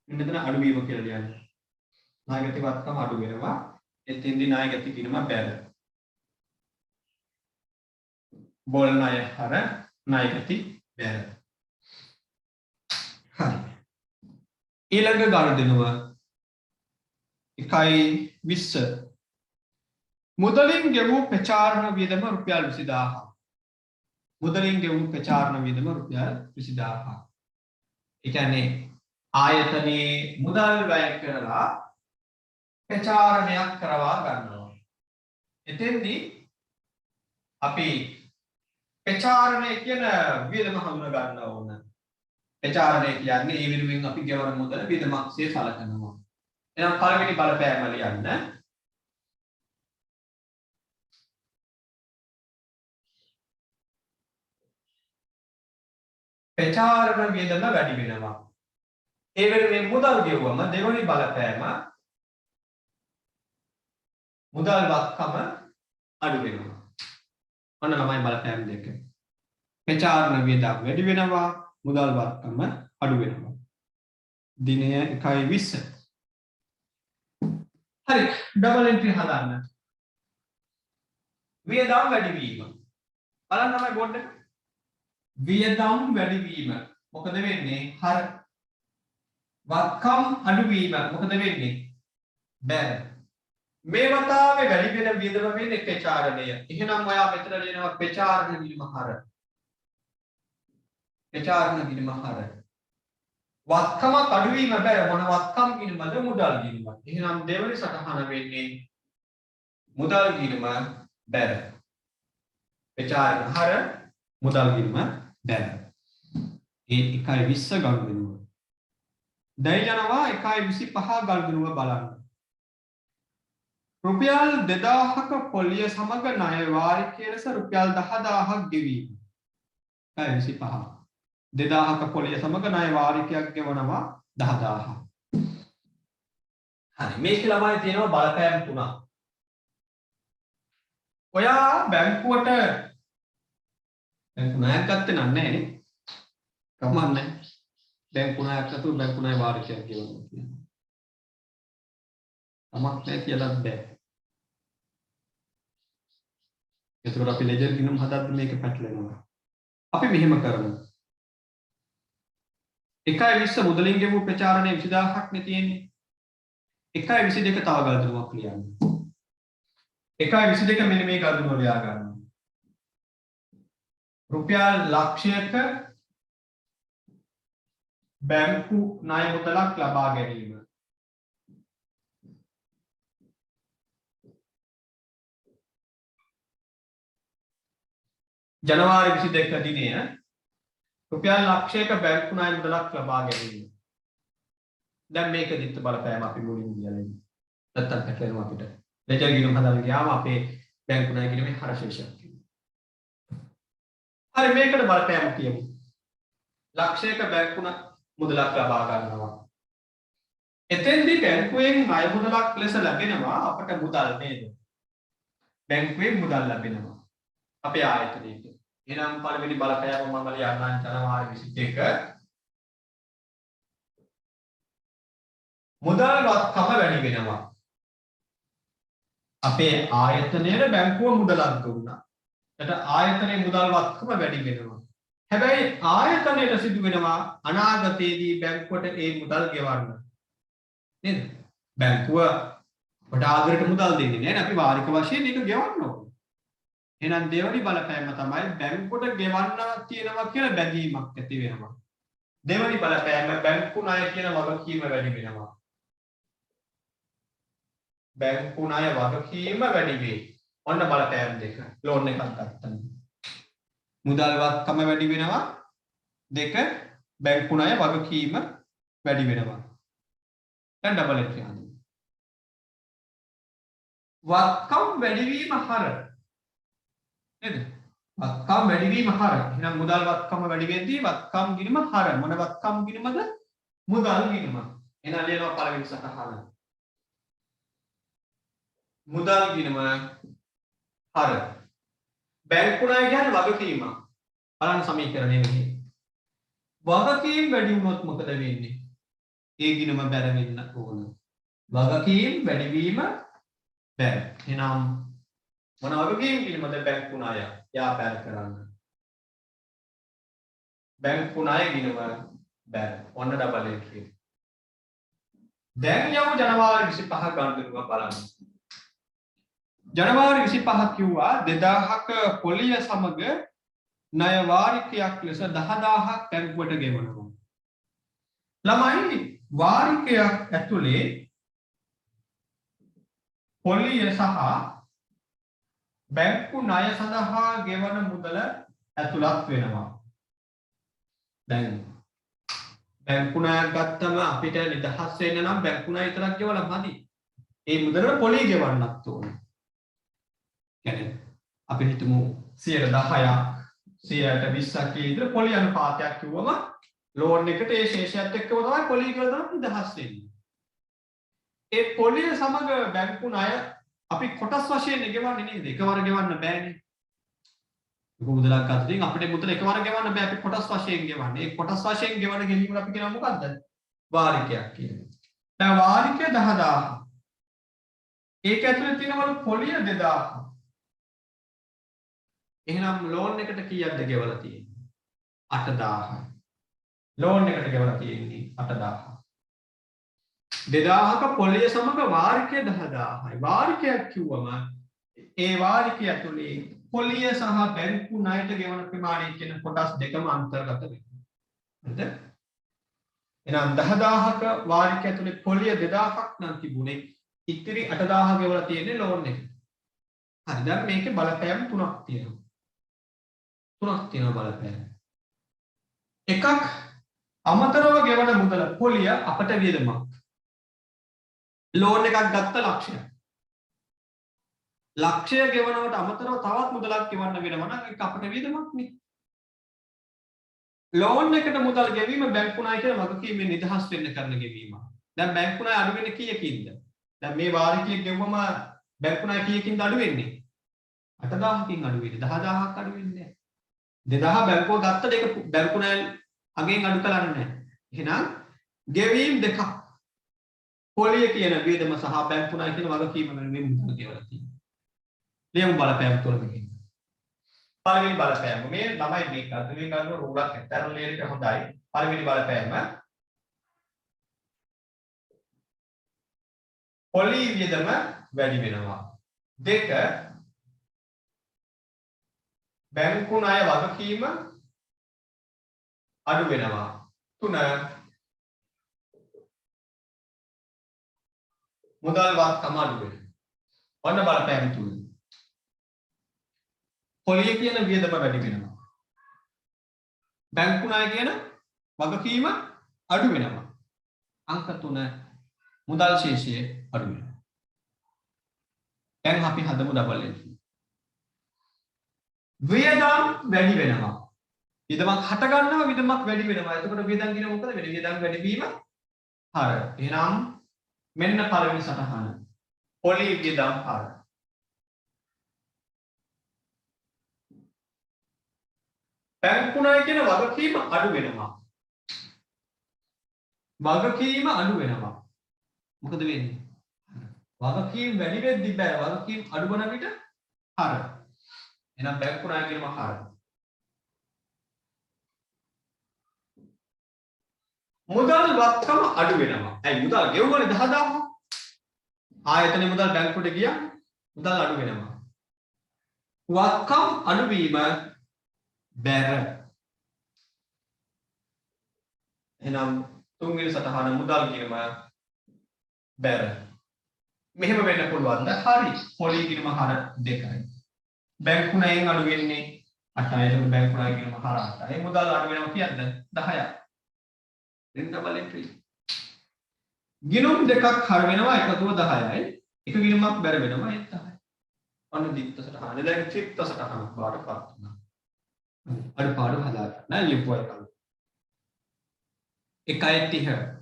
S1: මෙන්න මෙතන අඩු වීම කියලා ලියන්නේ. ණයගැති වත්කම අඩු වෙනවා. එතෙන්දී ණයගැති ගිණුම බැල. බොල් ණය හර ණයගැති බැල. හරි. ඊළඟ ගනුදෙනුව 1.20. මුදලින් ගෙවූ ප්‍රචාරණ වියදම රුපියල් 20000. මුදලින් ගෙවූ ප්‍රචාරණ වියදම රුපියල් 20000. ඒ කියන්නේ ආයතනයේ මුදල් වැය කරලා ප්‍රචාරණයක් කරවා ගන්නවා. එතෙන්දී අපි ප්‍රචාරණය කියන වියදම හඳුනා ගන්න ඕන. ප්‍රචාරණය කියන්නේ ඒ වෙනුවෙන් අපි ගෙවන මුදල වියදමක්සේ සලකනවා. එහෙනම් පළවෙනි බලපෑම ලියන්න. ප්‍රචාරණ වියදම වැඩි වෙනවා. ඒ වෙනුවෙන් මුදල් ගෙවුවම දෙවෙනි බලපෑම මුදල් වත්කම අඩු වෙනවා. ඔන්න ළමයි බලපෑම් දෙක. ප්‍රචාරණ වියදම් වැඩි වෙනවා, මුදල් වත්කම අඩු වෙනවා. දිනය 1.20. හරි, ඩබල් එන්ට්‍රි හදන්න. වියදම් වැඩි වීම. බලන්න තමයි බෝඩ් එක. වියදම් වැඩි වීම මොකද වෙන්නේ? හර. වත්කම් අඩු වීම මොකද වෙන්නේ? බැර. මේ වතාවේ වැඩි වෙන වියදම වෙන්නේ ප්‍රචාරණය. එහෙනම් ඔයා මෙතන ලියනවා ප්‍රචාරණ ගිණුම හර. ප්‍රචාරණ ගිණුම හර. වත්කමක් අඩුවීම බැර මොන වත්කම් ගිණුමද මුදල් ගිණුම. එහෙනම් දෙවනි සටහන වෙන්නේ මුදල් ගිණුම බැර. විචාරණ හර මුදල් ගිණුම බැර. ඒ 1.20 ගනුදෙනුව. දැන් යනවා 1.25 ගනුදෙනුව බලන්න. රුපියල් 2000ක පොලිය සමග ණය වාරිකය ලෙස රුපියල් 10000ක් ගෙවීම. 1.25 2000ක පොලිය සමග ණය වාරිකයක් ගෙවනවා 10000. හරි මේක ළමයි තියෙනවා බලපෑම් තුනක්. ඔයා බැංකුවට බැංකු ණයක් ගත්තේ නැහැ නේ. කමන්නේ. බැංකු ණයක් අතුරු බැංකු ණය වාරිකයක් ගෙවනවා කියනවා. තමක් නැහැ කියලා බෑ. ඒතකොට අපි ලෙජර් ගිණුම් හදද්දි මේක පැටලෙනවා. අපි මෙහෙම කරමු. 1.20 මුදලින් ගෙවූ ප්‍රචාරණය 20000ක් නේ තියෙන්නේ. 1.22 තව ගල්දුවක් ලියන්න. 1.22 මෙන්න මේ ගල්දුව ලියා ගන්න. රුපියල් ලක්ෂයක බැංකු ණය මුදලක් ලබා ගැනීම. ජනවාරි 22 දිනය රුපියල් ලක්ෂයක බැංකු ණය මුදලක් ලබා ගැනීම. දැන් මේක දිත්ත බලපෑම අපි මුලින් කියලා ඉන්නේ. නැත්තම් පැටලෙනවා අපිට. ලෙජර් ගිණුම් හදන්න ගියාම අපේ බැංකු ණය ගිණුමේ හරශේෂයක් තියෙනවා. හරි මේකට බලපෑම කියමු. ලක්ෂයක බැංකු මුදලක් ලබා ගන්නවා. එතෙන්දී බැංකුවෙන් ණය මුදලක් ලෙස ලැබෙනවා අපට මුදල් නේද? බැංකුවෙන් මුදල් ලැබෙනවා. අපේ ආයතනයේට. එහෙනම් පළවෙනි බලපෑම මම ලියන්නම් ජනවාරි 22 මුදල් වත්කම වැඩි වෙනවා. අපේ ආයතනයේ බැංකුව මුදලක් දුන්නා. එතට ආයතනයේ මුදල් වත්කම වැඩි වෙනවා. හැබැයි ආයතනයට සිදු වෙනවා අනාගතයේදී බැංකුවට ඒ මුදල් ගෙවන්න. නේද? බැංකුව කොට ආදරයට මුදල් දෙන්නේ නැහැ. අපි වාරික වශයෙන් ඒක ගෙවන්න ඕනේ. එහෙනම් දෙවනි බලපෑම තමයි බැංකුවට ගෙවන්න තියෙනවා කියලා බැඳීමක් ඇති වෙනවා. දෙවනි බලපෑම බැංකු ණය කියන වගකීම වැඩි වෙනවා. බැංකු ණය වගකීම වැඩි වෙයි. ඔන්න බලපෑම් දෙක. ලෝන් එකක් ගත්තා. මුදල් වත්කම වැඩි වෙනවා. දෙක බැංකු ණය වගකීම වැඩි වෙනවා. දැන් ඩබල් එන්ට්‍රි හදමු. වත්කම් වැඩි වීම හර නේද? වත්කම් වැඩි වීම හර. එහෙනම් මුදල් වත්කම වැඩි වෙද්දී වත්කම් ගිණුම හර. මොන වත්කම් ගිණුමද? මුදල් ගිණුම. එහෙනම් ලියනවා පළවෙනි සටහන. මුදල් ගිණුම හර. බැංකු ණය කියන්නේ වගකීම. බලන්න සමීකරණය මෙහි. වගකීම් වැඩි වුණොත් මොකද වෙන්නේ? ඒ ගිණුම බැර වෙන්න ඕන. වගකීම් වැඩි වීම බැර. එහෙනම් මොන වගකීම් ගිණුමද? බැංකු ණය. යා බැර කරන්න. බැංකු ණය ගිණුම බැර. ඔන්න ඩබල් එන්ට්‍රි. දැන් යමු ජනවාරි 25 ගණන් බලන්න. ජනවාරි 25 කිව්වා 2000ක පොලිය සමග ණය වාරිකයක් ලෙස 10000ක් බැංකුවට ගෙවනවා. ළමයි වාරිකයක් ඇතුලේ පොලිය සහ බැංකු ණය සඳහා ගෙවන මුදල ඇතුළත් වෙනවා. දැන් බැංකු ණයක් ගත්තම අපිට නිදහස් වෙන්න නම් බැංකු ණය විතරක් ගෙවලා මදි. ඒ මුදලට පොලිය ගෙවන්නත් ඕනේ. කියන්නේ අපි හිතමු 10%ක් 120ක් විතර පොලිය අනුපාතයක් කිව්වම ලෝන් එකට ඒ ශේෂයත් එක්කම තමයි පොලිය ගෙවලා තමයි නිදහස් වෙන්නේ. ඒ පොලිය සමග බැංකු ණය අපි කොටස් වශයෙන් ගෙවන්නේ නේද? එකවර ගෙවන්න බෑනේ. ඒක මුදලක් ගත්තොත් අපිට මුදල එකවර ගෙවන්න බෑ. අපි කොටස් වශයෙන් ගෙවන්නේ. ඒ කොටස් වශයෙන් ගෙවන ගෙවීම අපි කියනවා මොකද්ද? වාරිකයක් කියලා. දැන් වාරිකය 10000. ඒක ඇතුලේ තියෙනවලු පොලිය 2000. එහෙනම් ලෝන් එකට කීයක්ද ගෙවලා තියෙන්නේ? 8000යි. ලෝන් එකට ගෙවලා තියෙන්නේ 8000. 2000ක පොලිය සමග වාරිකය 10000යි. වාරිකයක් කිව්වම ඒ වාරිකය ඇතුලේ පොලිය සහ බැංකු ණයට ගෙවන ප්‍රමාණය කියන කොටස් දෙකම අන්තර්ගත වෙනවා. හරිද? එහෙනම් 10000ක වාරික ඇතුලේ පොලිය 2000ක් නම් තිබුණේ. ඉතිරි 8000 ගෙවලා තියෙන්නේ ලෝන් එක. හරි දැන් මේකේ බලපෑම් තුනක් තියෙනවා. බලපෑම්. එකක් අමතරව ගෙවන මුදල පොලිය අපට වියදමක්. ලෝන් එකක් ගත්ත ලක්ෂයක්. ලක්ෂය ගෙවනවට අමතරව තවත් මුදලක් ගෙවන්න වෙනවා නම් ඒක අපට වියදමක් නේ. ලෝන් එකට මුදල් ගෙවීම බැංකු ණය කියන වගකීමෙන් නිදහස් වෙන්න කරන ගෙවීම. දැන් බැංකු ණය අඩු වෙන්නේ කීයකින්ද? දැන් මේ වාරිකයේ ගෙවුවම බැංකු ණය කීයකින්ද අඩු වෙන්නේ? 8000කින් අඩු වෙන්නේ. 10000ක් අඩු වෙන්නේ නැහැ. 2000 බැංකුව ගත්තට ඒක බැංකු ණය අගෙන් අඩු කරන්නේ නැහැ. එහෙනම් ගෙවීම් දෙකක්. පොලිය කියන වියදම සහ බැංකු ණය කියන වගකීම වෙනුවෙන් මුදල් ගෙවලා තියෙනවා. ලියමු බලපෑම් තුනකින්. පළවෙනි බලපෑම මේ ළමයි මේක අතුලින් ගන්න රූලක් ඇත්තටම ලියන එක හොඳයි. පළවෙනි බලපෑම පොලි වියදම වැඩි වෙනවා. දෙක බැංකු ණය වගකීම අඩු වෙනවා. තුන මුදල් වත්කම අඩු වෙනවා. ඔන්න බලපෑම් තුන. පොලිය කියන වියදම වැඩි වෙනවා. බැංකු ණය කියන වගකීම අඩු වෙනවා. අංක 3 මුදල් ශේෂය අඩු වෙනවා. දැන් අපි හදමු ඩබල් එන්ට්‍රි. වියදම් වැඩි වෙනවා. වියදමක් හට ගන්නවා වියදමක් වැඩි වෙනවා. එතකොට වියදම් කියන මොකද වෙන්නේ? වියදම් වැඩි වීම හර. එහෙනම් මෙන්න පළවෙනි සටහන. පොලි වියදම් හර. බැංකු ණය කියන වගකීම අඩු වෙනවා. වගකීම අඩු වෙනවා. මොකද වෙන්නේ? වගකීම් වැඩි වෙද්දි බෑ. වගකීම් අඩු වන විට හර. එහෙනම් බැංකු ණය කියනම හර. මුදල් වත්කම අඩු වෙනවා. ඇයි මුදල් ගෙවුවනේ 10000. ආයතනයේ මුදල් බැංකුවට ගියා මුදල් අඩු වෙනවා. වත්කම් අඩු වීම බැර. එහෙනම් තුන්වෙනි සටහන මුදල් කියනම බැර. මෙහෙම වෙන්න පුළුවන්ද? හරි. පොලි කියනම හර 2යි. බැංකු ණයෙන් අඩු වෙන්නේ 8යි. ඒක බැංකු ණය කියනම හර 8යි. මුදල් අඩු වෙනවා කියද්ද 10යි. then double entry. ගිණුම් දෙකක් හර වෙනවා එකතුව 10යි. එක ගිණුමක් බැර වෙනවා ඒත් 10යි. අන්න දීප්ත සටහන. දැන් ත්‍රිප්ත සටහන බාටපත් වෙනවා. අඩපාඩු හදා ගන්න ලියපුවා එක. 1.30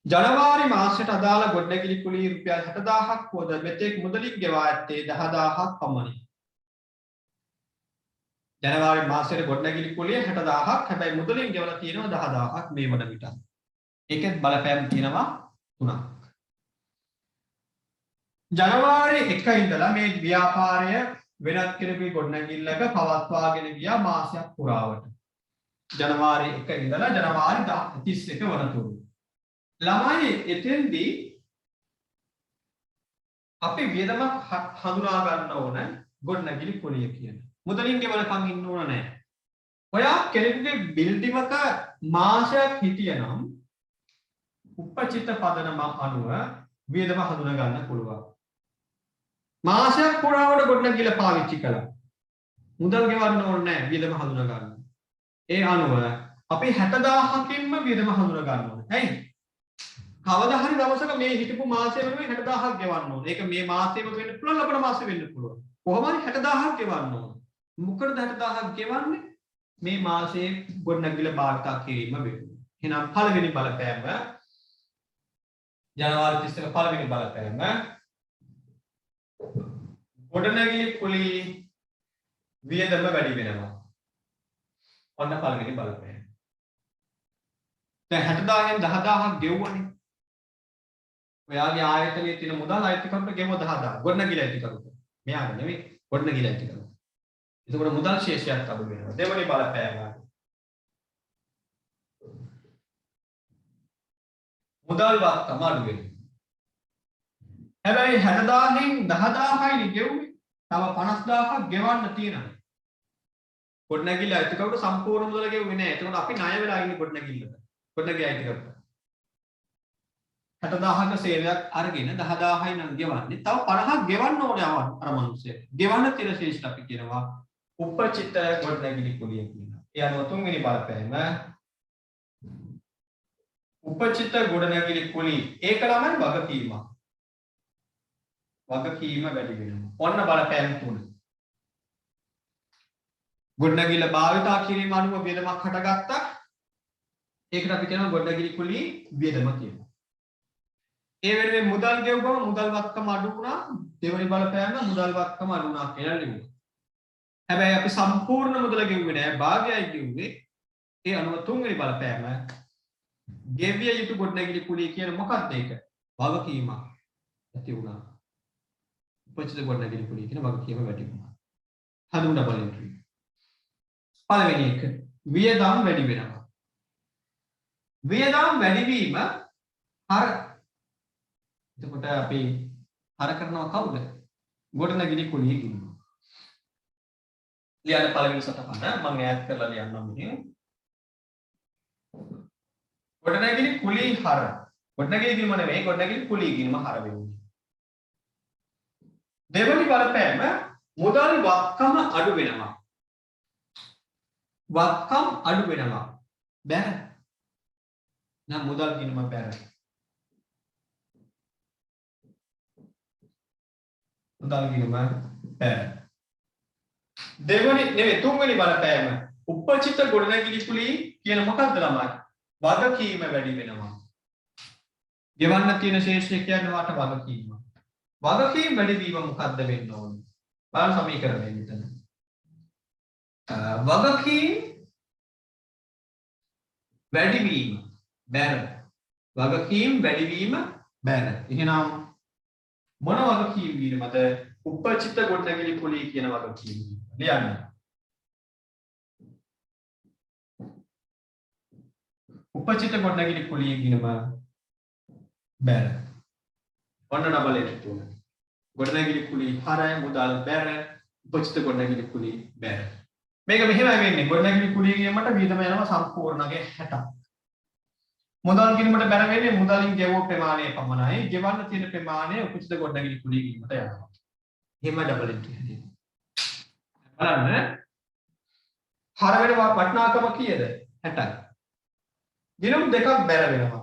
S1: ජනවාරි මාසයට අදාළ ගොඩනැගිලි කුලිය රුපියල් 60000ක් වද මෙතෙක් මුදලින් ගෙවා ඇත්තේ 10000ක් පමණි. ජනවාරි මාසයේ ගොඩනැගිලි කුලිය 60000ක් හැබැයි මුදලින් ගෙවලා තියෙනවා 10000ක් මේ වන විට. ඒකෙත් බලපෑම් තියෙනවා 3ක්. ජනවාරි 1 ඉඳලා මේ ව්‍යාපාරය වෙනත් කෙනෙකුගේ ගොඩනැගිල්ලක පවත්වාගෙන ගියා මාසයක් පුරාවට. ජනවාරි 1 ඉඳලා ජනවාරි 31 වනතුරු. ළමයි එතෙන්දී අපි වියදමක් හඳුනා ගන්න ඕන ගොඩනැගිලි කුලිය කියන. මුදලින් ගෙවනකම් ඉන්න ඕන නැහැ. ඔයා කෙනෙකුගේ බිල්ඩිමක මාසයක් හිටියනම් උපචිත පදනම අනුව වියදම හඳුනා ගන්න පුළුවන්. මාසයක් පුරාවට ගොඩනැගිල්ල පාවිච්චි කළා. මුදල් ගෙවන්න ඕනේ නැහැ වියදම හඳුනා ගන්න. ඒ අනුව අපි 60000කින්ම වියදම හඳුනා ගන්න ඕනේ. ඇයි? කවදා හරි දවසක මේ හිටපු මාසෙ වෙනුවෙන් 60000ක් ගෙවන්න ඕනේ. ඒක මේ මාසෙම වෙන්න පුළුවන් ලබන මාසෙ වෙන්න පුළුවන්. කොහොම හරි 60000ක් ගෙවන්න ඕනේ. මොකටද 60000ක් ගෙවන්නේ? මේ මාසයේ ගොඩනැගිල්ල භාවිතා කිරීම වෙනුවෙන්. එහෙනම් පළවෙනි බලපෑම ජනවාරි 31 පළවෙනි බලපෑම ගොඩනැගිලි කුලී වියදම වැඩි වෙනවා. ඔන්න පළවෙනි බලපෑම. දැන් 60000න් 10000ක් ගෙවුවනේ. ඔයාගේ ආයතනයේ තියෙන මුදල් අයිතිකරුට ගෙවුව 10000. ගොඩනැගිලි අයිතිකරුට. මෙයාට නෙවෙයි ගොඩනැගිලි අයිතිකරුට. එතකොට මුදල් ශේෂයක් අඩු වෙනවා. දෙවෙනි බලපෑම. මුදල් වත්කම අඩු වෙනවා. හැබැයි 60000න් 10000යි ගෙවුවේ. තව 50000ක් ගෙවන්න තියෙනවා. ගොඩනැගිල්ල අයිතිකරුට සම්පූර්ණ මුදල ගෙවුවේ නෑ. එතකොට අපි ණය වෙලා ඉන්නේ ගොඩනැගිල්ලට. ගොඩනැගිලි අයිති කරගන්න. 60000ක සේවයක් අරගෙන 10000යි නම් ගෙවන්නේ. තව 50ක් ගෙවන්න ඕනේ අර මිනිස්සේ. ගෙවන්න තියෙන ශේෂ්ඨ අපි කියනවා උපචිත ගොඩනැගිලි කුලිය කියනවා. ඒ අනුව තුන්වෙනි බලපෑම උපචිත ගොඩනැගිලි කුලී ඒක ළමයි වගකීම. වගකීම වැඩි වෙනවා. ඔන්න බලපෑම් තුන. ගොඩනැගිල්ල භාවිතා කිරීම අනුව වියදමක් හටගත්තා. ඒකට අපි කියනවා ගොඩනැගිලි කුලී වියදම කියලා. ඒ වෙනුවෙන් මුදල් ගෙවුවම මුදල් වත්කම අඩු වුණා. දෙවෙනි බලපෑම මුදල් වත්කම අඩු වුණා කියලා ලියුවා. හැබැයි අපි සම්පූර්ණ මුදල ගෙවුවේ නෑ භාගයයි ගෙවුවේ. ඒ අනුව තුන්වෙනි බලපෑම ගෙවිය යුතු ගොඩනැගිලි කුලිය කියන මොකක්ද ඒක? වගකීමක් ඇති වුණා. උපචිත ගොඩනැගිලි කුලිය කියන වගකීම වැඩි වුණා. හඳුන් ඩබල් එන්ට්‍රි. පළවෙනි එක වියදම් වැඩි වෙනවා. වියදම් වැඩි වීම හර. එතකොට අපි හර කරනවා කවුද? ගොඩනැගිලි කුලිය කියනවා. ලියන්න පළවෙනි සටහන මම ඈඩ් කරලා ලියන්නම් මෙහෙම. ගොඩනැගිලි කුලී හර. ගොඩනැගිලි ගිණුම නෙවෙයි ගොඩනැගිලි කුලී ගිණුම හර වෙන්නේ. දෙවනි බලපෑම මුදල් වත්කම අඩු වෙනවා. වත්කම් අඩු වෙනවා. බැර. නම් මුදල් ගිණුම බැර. මුදල් ගිණුම බැර. දෙවනි නෙවෙයි තුන්වෙනි බලපෑම උපචිත ගොඩනැගිලි කුලී කියන මොකක්ද ළමයි? වගකීම වැඩි වෙනවා. ගෙවන්න තියෙන ශේෂ්ඨය කියන්නේ වාට වගකීම. වගකීම් වැඩි වීම මොකද්ද වෙන්න ඕනේ? බලන්න සමීකරණය මෙතන. වගකීම් වැඩි වීම බැර. වගකීම් වැඩි වීම බැර. එහෙනම් මොන වගකීම් වීමද? උපචිත ගොඩනැගිලි කුලී කියන වගකීම. ලියන්න. උපචිත ගොඩනැගිලි කුලිය ගිණුම බැර. ඔන්න ඩබල් එන්ට්‍රි තුන. ගොඩනැගිලි කුලී හරය මුදල් බැර. උපචිත ගොඩනැගිලි කුලී බැර. මේක මෙහෙමයි වෙන්නේ. ගොඩනැගිලි කුලිය ගිණුමට වියදම යනවා සම්පූර්ණගේ 60ක්. මුදල් ගිණුමට බැර වෙන්නේ මුදලින් ගෙවූ ප්‍රමාණය පමණයි. ගෙවන්න තියෙන ප්‍රමාණය උපචිත ගොඩනැගිලි කුලිය ගිණුමට යනවා. එහෙම ඩබල් එන්ට්‍රි හැදෙනවා. බලන්න. හර වෙන වටිනාකම කීයද? 60යි. ගිණුම් දෙකක් බැර වෙනවා.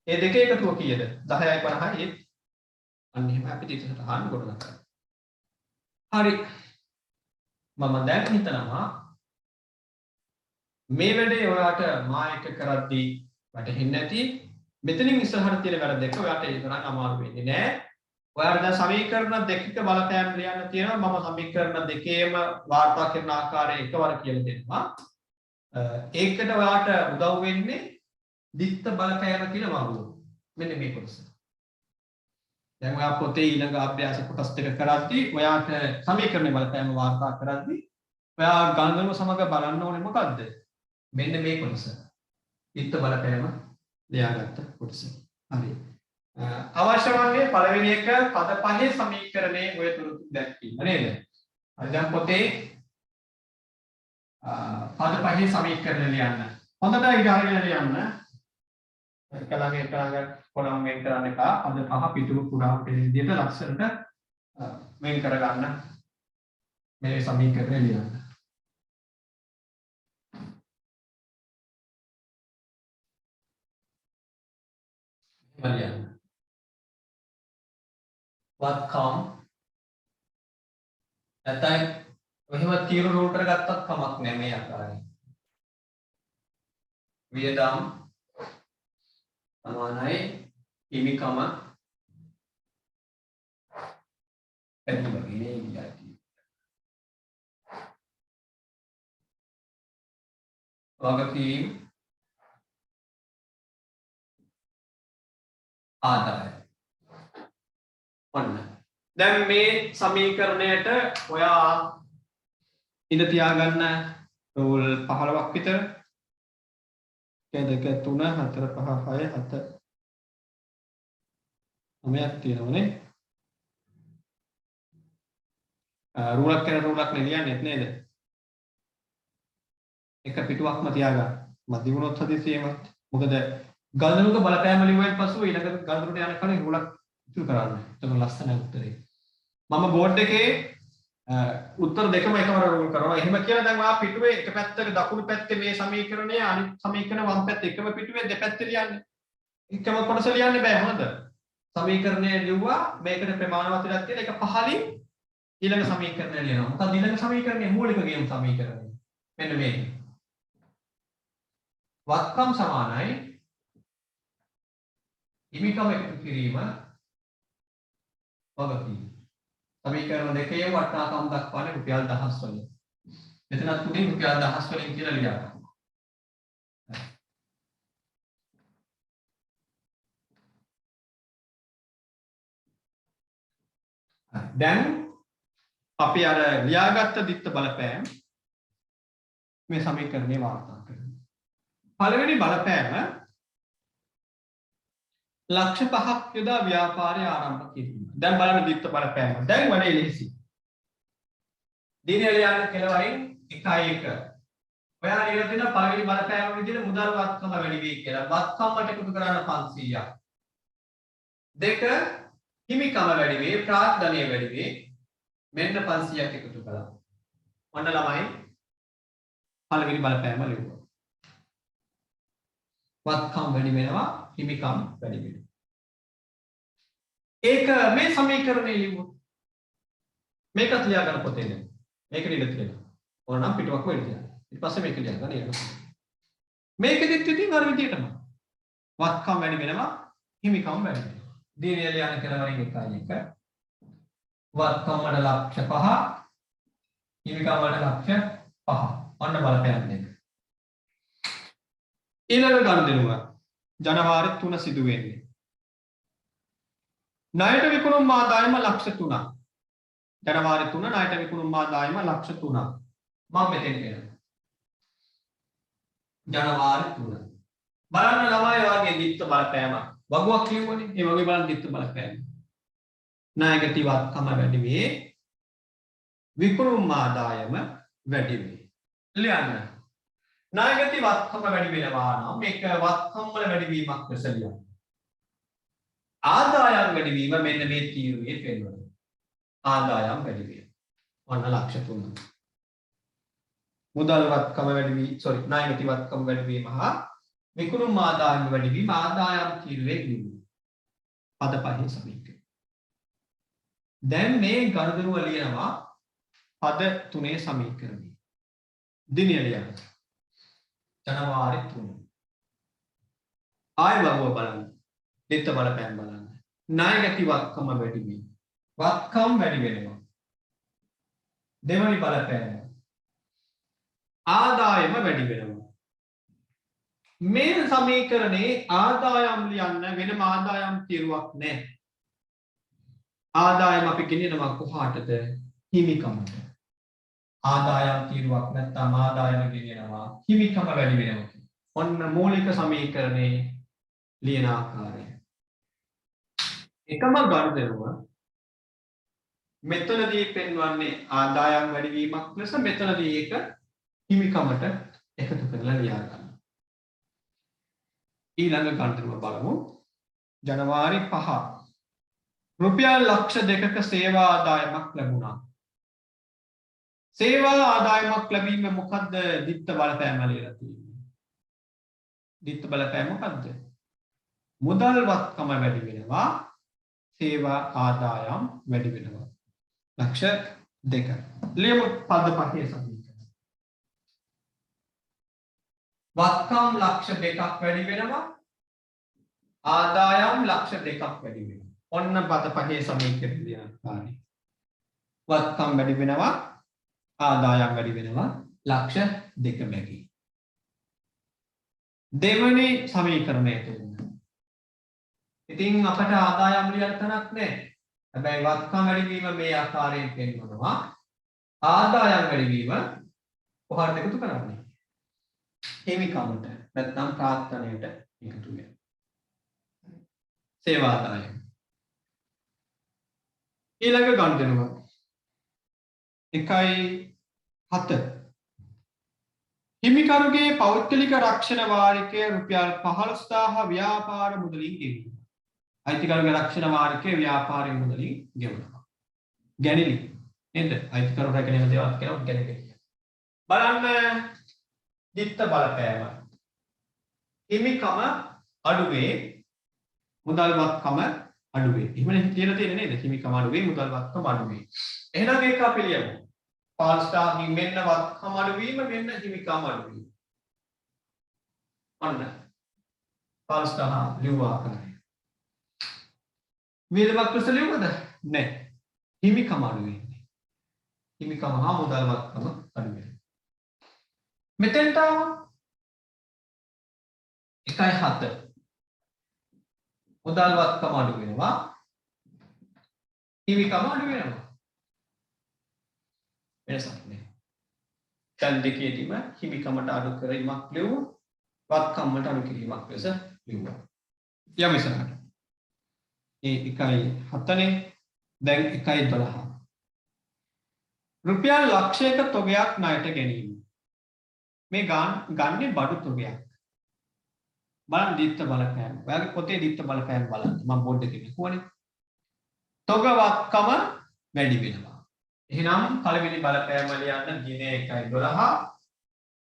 S1: ඒ දෙක එකතුව කීයද? 10යි 50යි. අන්න එහෙම අපි තියසට අහන්න ගොඩනගා. හරි. මම දැන් හිතනවා මේ වැඩේ ඔයාට මා එක කරද්දී වැටහෙන්නේ නැති. මෙතනින් ඉස්සරහට තියෙන වැඩ දෙක ඔයාට ඒ තරම් අමාරු වෙන්නේ නැහැ. ඔයාලා දැන් සමීකරණ දෙකක බලපෑම් ලියන්න තියෙනවා. මම සමීකරණ දෙකේම වාර්තා කරන ආකාරය එකවර කියලා දෙනවා. ඒකට ඔයාට උදව් වෙන්නේ දිත්ත බලපෑම කියන වගුව. මෙන්න මේ කොටස. දැන් ඔයා පොතේ ඊළඟ අභ්‍යාස කොටස් දෙක කරද්දී ඔයාට සමීකරණ බලපෑම වාර්තා කරද්දී ඔයා ගණනම සමග බලන්න ඕනේ මොකද්ද? මෙන්න මේ කොටස. දිත්ත බලපෑම ලියාගත්ත කොටස. හරි. අවශ්‍ය වන්නේ පළවෙනි එක පද පහේ සමීකරණයේ ඔය තුරුත් දැක්වීම නේද? අර දැන් පොතේ පද පහේ සමීකරණ ලියන්න. හොඳට ඉගෙන ලියන්න. එකලඟ කොනම් වෙන් කරන්න එපා. පද පහ පිටු පුරා පෙළ විදිහට ලක්ෂණට වෙන් කරගන්න. මේ සමීකරණය ලියන්න. ලියන්න. වත්කම් නැත්නම් එහෙම තීරු රූල් කරගත්තත් කමක් නැහැ මේ ආකාරයෙන්. වියදම් සමානයි හිමිකම වැඩි වගේ ඉන්නේ. වගකීම් ආදාය. ඔන්න. දැන් මේ සමීකරණයට ඔයා ඉඳ තියාගන්න රූල් 15ක් විතර. 1 2 3 4 5 6 7 9ක් තියෙනවනේ. රූලක් කරන රූලක් නෙලියන්නේ නේද? එක පිටුවක්ම තියාගන්න. මදි වුණොත් හදිසියෙම මොකද ගල්දුණුක බලපෑම ලිව්වෙන් පසු ඊළඟ ගල්දුණුට යන කලින් රුලක් ඉතුරු කරන්න. ඒක ලස්සන උත්තරේ. මම බෝඩ් එකේ උත්තර දෙකම එකවර රෝල් කරනවා. එහෙම කියලා දැන් ඔයා පිටුවේ එක පැත්තක දකුණු පැත්තේ මේ සමීකරණය අනිත් සමීකරණ වම් පැත්තේ එකම පිටුවේ දෙපැත්තේ ලියන්නේ. එකම කොටස ලියන්න බෑ හොඳ. සමීකරණය ලිව්වා මේකට ප්‍රමාණවත් ඉලක්ක තියෙන එක පහලින් ඊළඟ සමීකරණය ලියනවා. මොකද ඊළඟ සමීකරණයේ මූලික ගියම් සමීකරණය. මෙන්න මේක. වත්කම් සමානයි හිමිකම එකතු කිරීම වගකීම. සමීකරණ දෙකේ වටිනාකම් දක්වන්නේ රුපියල් 1000 වලින්. මෙතනත් පුතින් රුපියල් 1000 වලින් කියලා ලියන්න. දැන් අපි අර ලියාගත්ත දිත්ත බලපෑම මේ සමීකරණේ වාර්තා කරනවා. පළවෙනි බලපෑම ලක්ෂ 5ක් යොදා ව්‍යාපාරය ආරම්භ කිරීම. දැන් බලන්න දිත්ත බලපෑම. දැන් වැඩේ ලෙහෙසි. දිනය ලියන්න කෙලවරින් 1.1. ඔයා ලියලා දෙන පළවෙනි බලපෑම විදිහට මුදල් වත්කම වැඩි වෙයි කියලා. වත්කමට එකතු කරන්න 500ක්. දෙක හිමිකම වැඩි වෙයි, ප්‍රාග්ධනය වැඩි වෙයි. මෙන්න 500ක් එකතු කළා. ඔන්න ළමයි පළවෙනි බලපෑම ලියුවා. වත්කම් වැඩි වෙනවා, හිමිකම් වැඩි වෙනවා. ඒක මේ සමීකරණේ ලියුවා. මේකත් ලියා ගන්න පොතේ නේ. මේක ලියලා තියෙනවා. ඕන නම් පිටුවක් වෙන්න තියන්න. ඊට පස්සේ මේක ලියා ගන්න ඊළඟ. මේකෙදිත් ඉතින් අර විදියටම. වත්කම් වැඩි වෙනවා, හිමිකම් වැඩි වෙනවා. දිනය ලියන කෙලවරින් 1.1. වත්කම් වල ලක්ෂ 5, හිමිකම් වල ලක්ෂ 5. ඔන්න බලපෑම් දෙක. ඊළඟ ගනුදෙනුව ජනවාරි 3 සිදු වෙන්නේ. ණයට විකුණුම් ආදායම ලක්ෂ 3ක්. ජනවාරි 3 ණයට විකුණුම් ආදායම ලක්ෂ 3ක්. මම මෙතෙන් කියනවා. ජනවාරි 3. බලන්න ළමයි වගේ දිත්ත බලපෑම. වගුවක් කියවනේ. ඒ වගේ බලන්න දිත්ත බලපෑම. ණයගති වත්කම වැඩි වේ. විකුණුම් ආදායම වැඩි වේ. ලියන්න. ණයගති වත්කම වැඩි වෙනවා නම් මේක වත්කම් වල වැඩි වීමක් ලෙස ලියන්න. ආදායම් වැඩි වීම මෙන්න මේ තීරුවේ පෙන්වනවා. ආදායම් වැඩි වීම. ඔන්න ලක්ෂ 3. මුදල් වත්කම වැඩි වී ණයගති වත්කම වැඩි වීම හා විකුණුම් ආදායම් වැඩි වීම ආදායම් තීරුවේ ලියනවා. පද පහේ සමීකරණ. දැන් මේ ගනුදෙනුව ලියනවා පද 3 සමීකරණය. දිනය ලියන්න. ජනවාරි 3. ආය වගුව බලන්න. දිත්ත බලපෑම් බලන්න. ණයගති වත්කම වැඩි වීම. වත්කම් වැඩි වෙනවා. දෙවනි බලපෑම. ආදායම වැඩි වෙනවා. මේ සමීකරණේ ආදායම් ලියන්න වෙනම ආදායම් තීරුවක් නැහැ. ආදායම අපි ගෙනියනවා කොහාටද? හිමිකමට. ආදායම් තීරුවක් නැත්නම් ආදායම ගෙනියනවා හිමිකම වැඩි වෙනවා. ඔන්න මූලික සමීකරණේ ලියන ආකාරය. එකම ගනුදෙනුව මෙතනදී පෙන්වන්නේ ආදායම් වැඩි වීමක් ලෙස මෙතනදී ඒක හිමිකමට එකතු කරලා ලියා ගන්න. ඊළඟ ගනුදෙනුව බලමු. ජනවාරි 5 රුපියල් ලක්ෂ 2ක සේවා ආදායමක් ලැබුණා. සේවා ආදායමක් ලැබීම මොකද්ද? දිත්ත බලපෑම ලියලා තියෙන්නේ. දිත්ත බලපෑම මොකද්ද? මුදල් වත්කම වැඩි වෙනවා, සේවා ආදායම් වැඩි වෙනවා. ලක්ෂ 2. ලියමු පද පහේ සමීකරණ. වත්කම් ලක්ෂ 2ක් වැඩි වෙනවා, ආදායම් ලක්ෂ 2ක් වැඩි වෙනවා. ඔන්න පද පහේ සමීකරණ ලියන ආකාරය. වත්කම් වැඩි වෙනවා, ආදායම් වැඩි වෙනවා, ලක්ෂ 2 බැගින්. දෙවැනි සමීකරණය තුන. ඉතින් අපට ආදායම් ලියන්න තැනක් නැහැ. හැබැයි වත්කම් වැඩි වීම මේ ආකාරයෙන් පෙන්වනවා. ආදායම් වැඩි වීම කොහොමද එකතු කරන්නේ? හිමිකමට නැත්නම් ප්‍රාර්ථනයට එකතු වෙනවා. සේවා ආදායම. ඊළඟ ගනුදෙනුව 1.7 හිමිකරුගේ පෞද්ගලික රක්ෂණ වාරිකය රුපියල් 15000 ව්‍යාපාර මුදලින් ගෙවීම. අයිතිකරුගේ රක්ෂණ වාරිකය ව්‍යාපාරයෙන් මුදලින් ගෙවනවා. ගැනිලි නේද? අයිතිකරු රැකගෙන යන දේවල් කියනවා ගැනිලි. බලන්න දිත්ත බලපෑම. හිමිකම අඩුවේ මුදල්වත්කම අඩුවේ. එහෙමනේ කියලා තියෙන්නේ නේද? හිමිකම අඩුවේ මුදල්වත්කම අඩුවේ. එහෙනම් ඒක අපි ලියමු. පාස්ටාකින් මෙන්න වත්කම අඩුවීම මෙන්න හිමිකම අඩුවීම. අන්න. පාස්ටා ලියුවා කරේ. වේදවත් ප්‍රශ්න ලියුවද? නැහැ. හිමිකම අඩු වෙන්නේ. හිමිකම හා මුදල්වත්කම අඩු වෙනවා. මෙතෙන්ට 1.7 මුදල්වත්කම අඩු වෙනවා. හිමිකම අඩු වෙනවා. වෙනසක් නෑ. දැන් දෙකේදීම හිමිකමට අඩු කිරීමක් ලියුවා. වත්කමට අඩු කිරීමක් ලෙස ලියුවා. යමු ඉස්සරහට. ඒ 1.7නේ දැන් 1.12. රුපියල් ලක්ෂයක තොගයක් ණයට ගැනීම. මේ ගන්නේ බඩු තොගයක්. බලන්න දිත්ත බලපෑම. ඔයාගේ පොතේ දිත්ත බලපෑම බලන්න. මම බෝඩ් එකේ ලියුවානේ. තොගවත්කම වැඩි වෙනවා. එහෙනම් පළවෙනි බලපෑම ලියන්න දිනේ 1.12.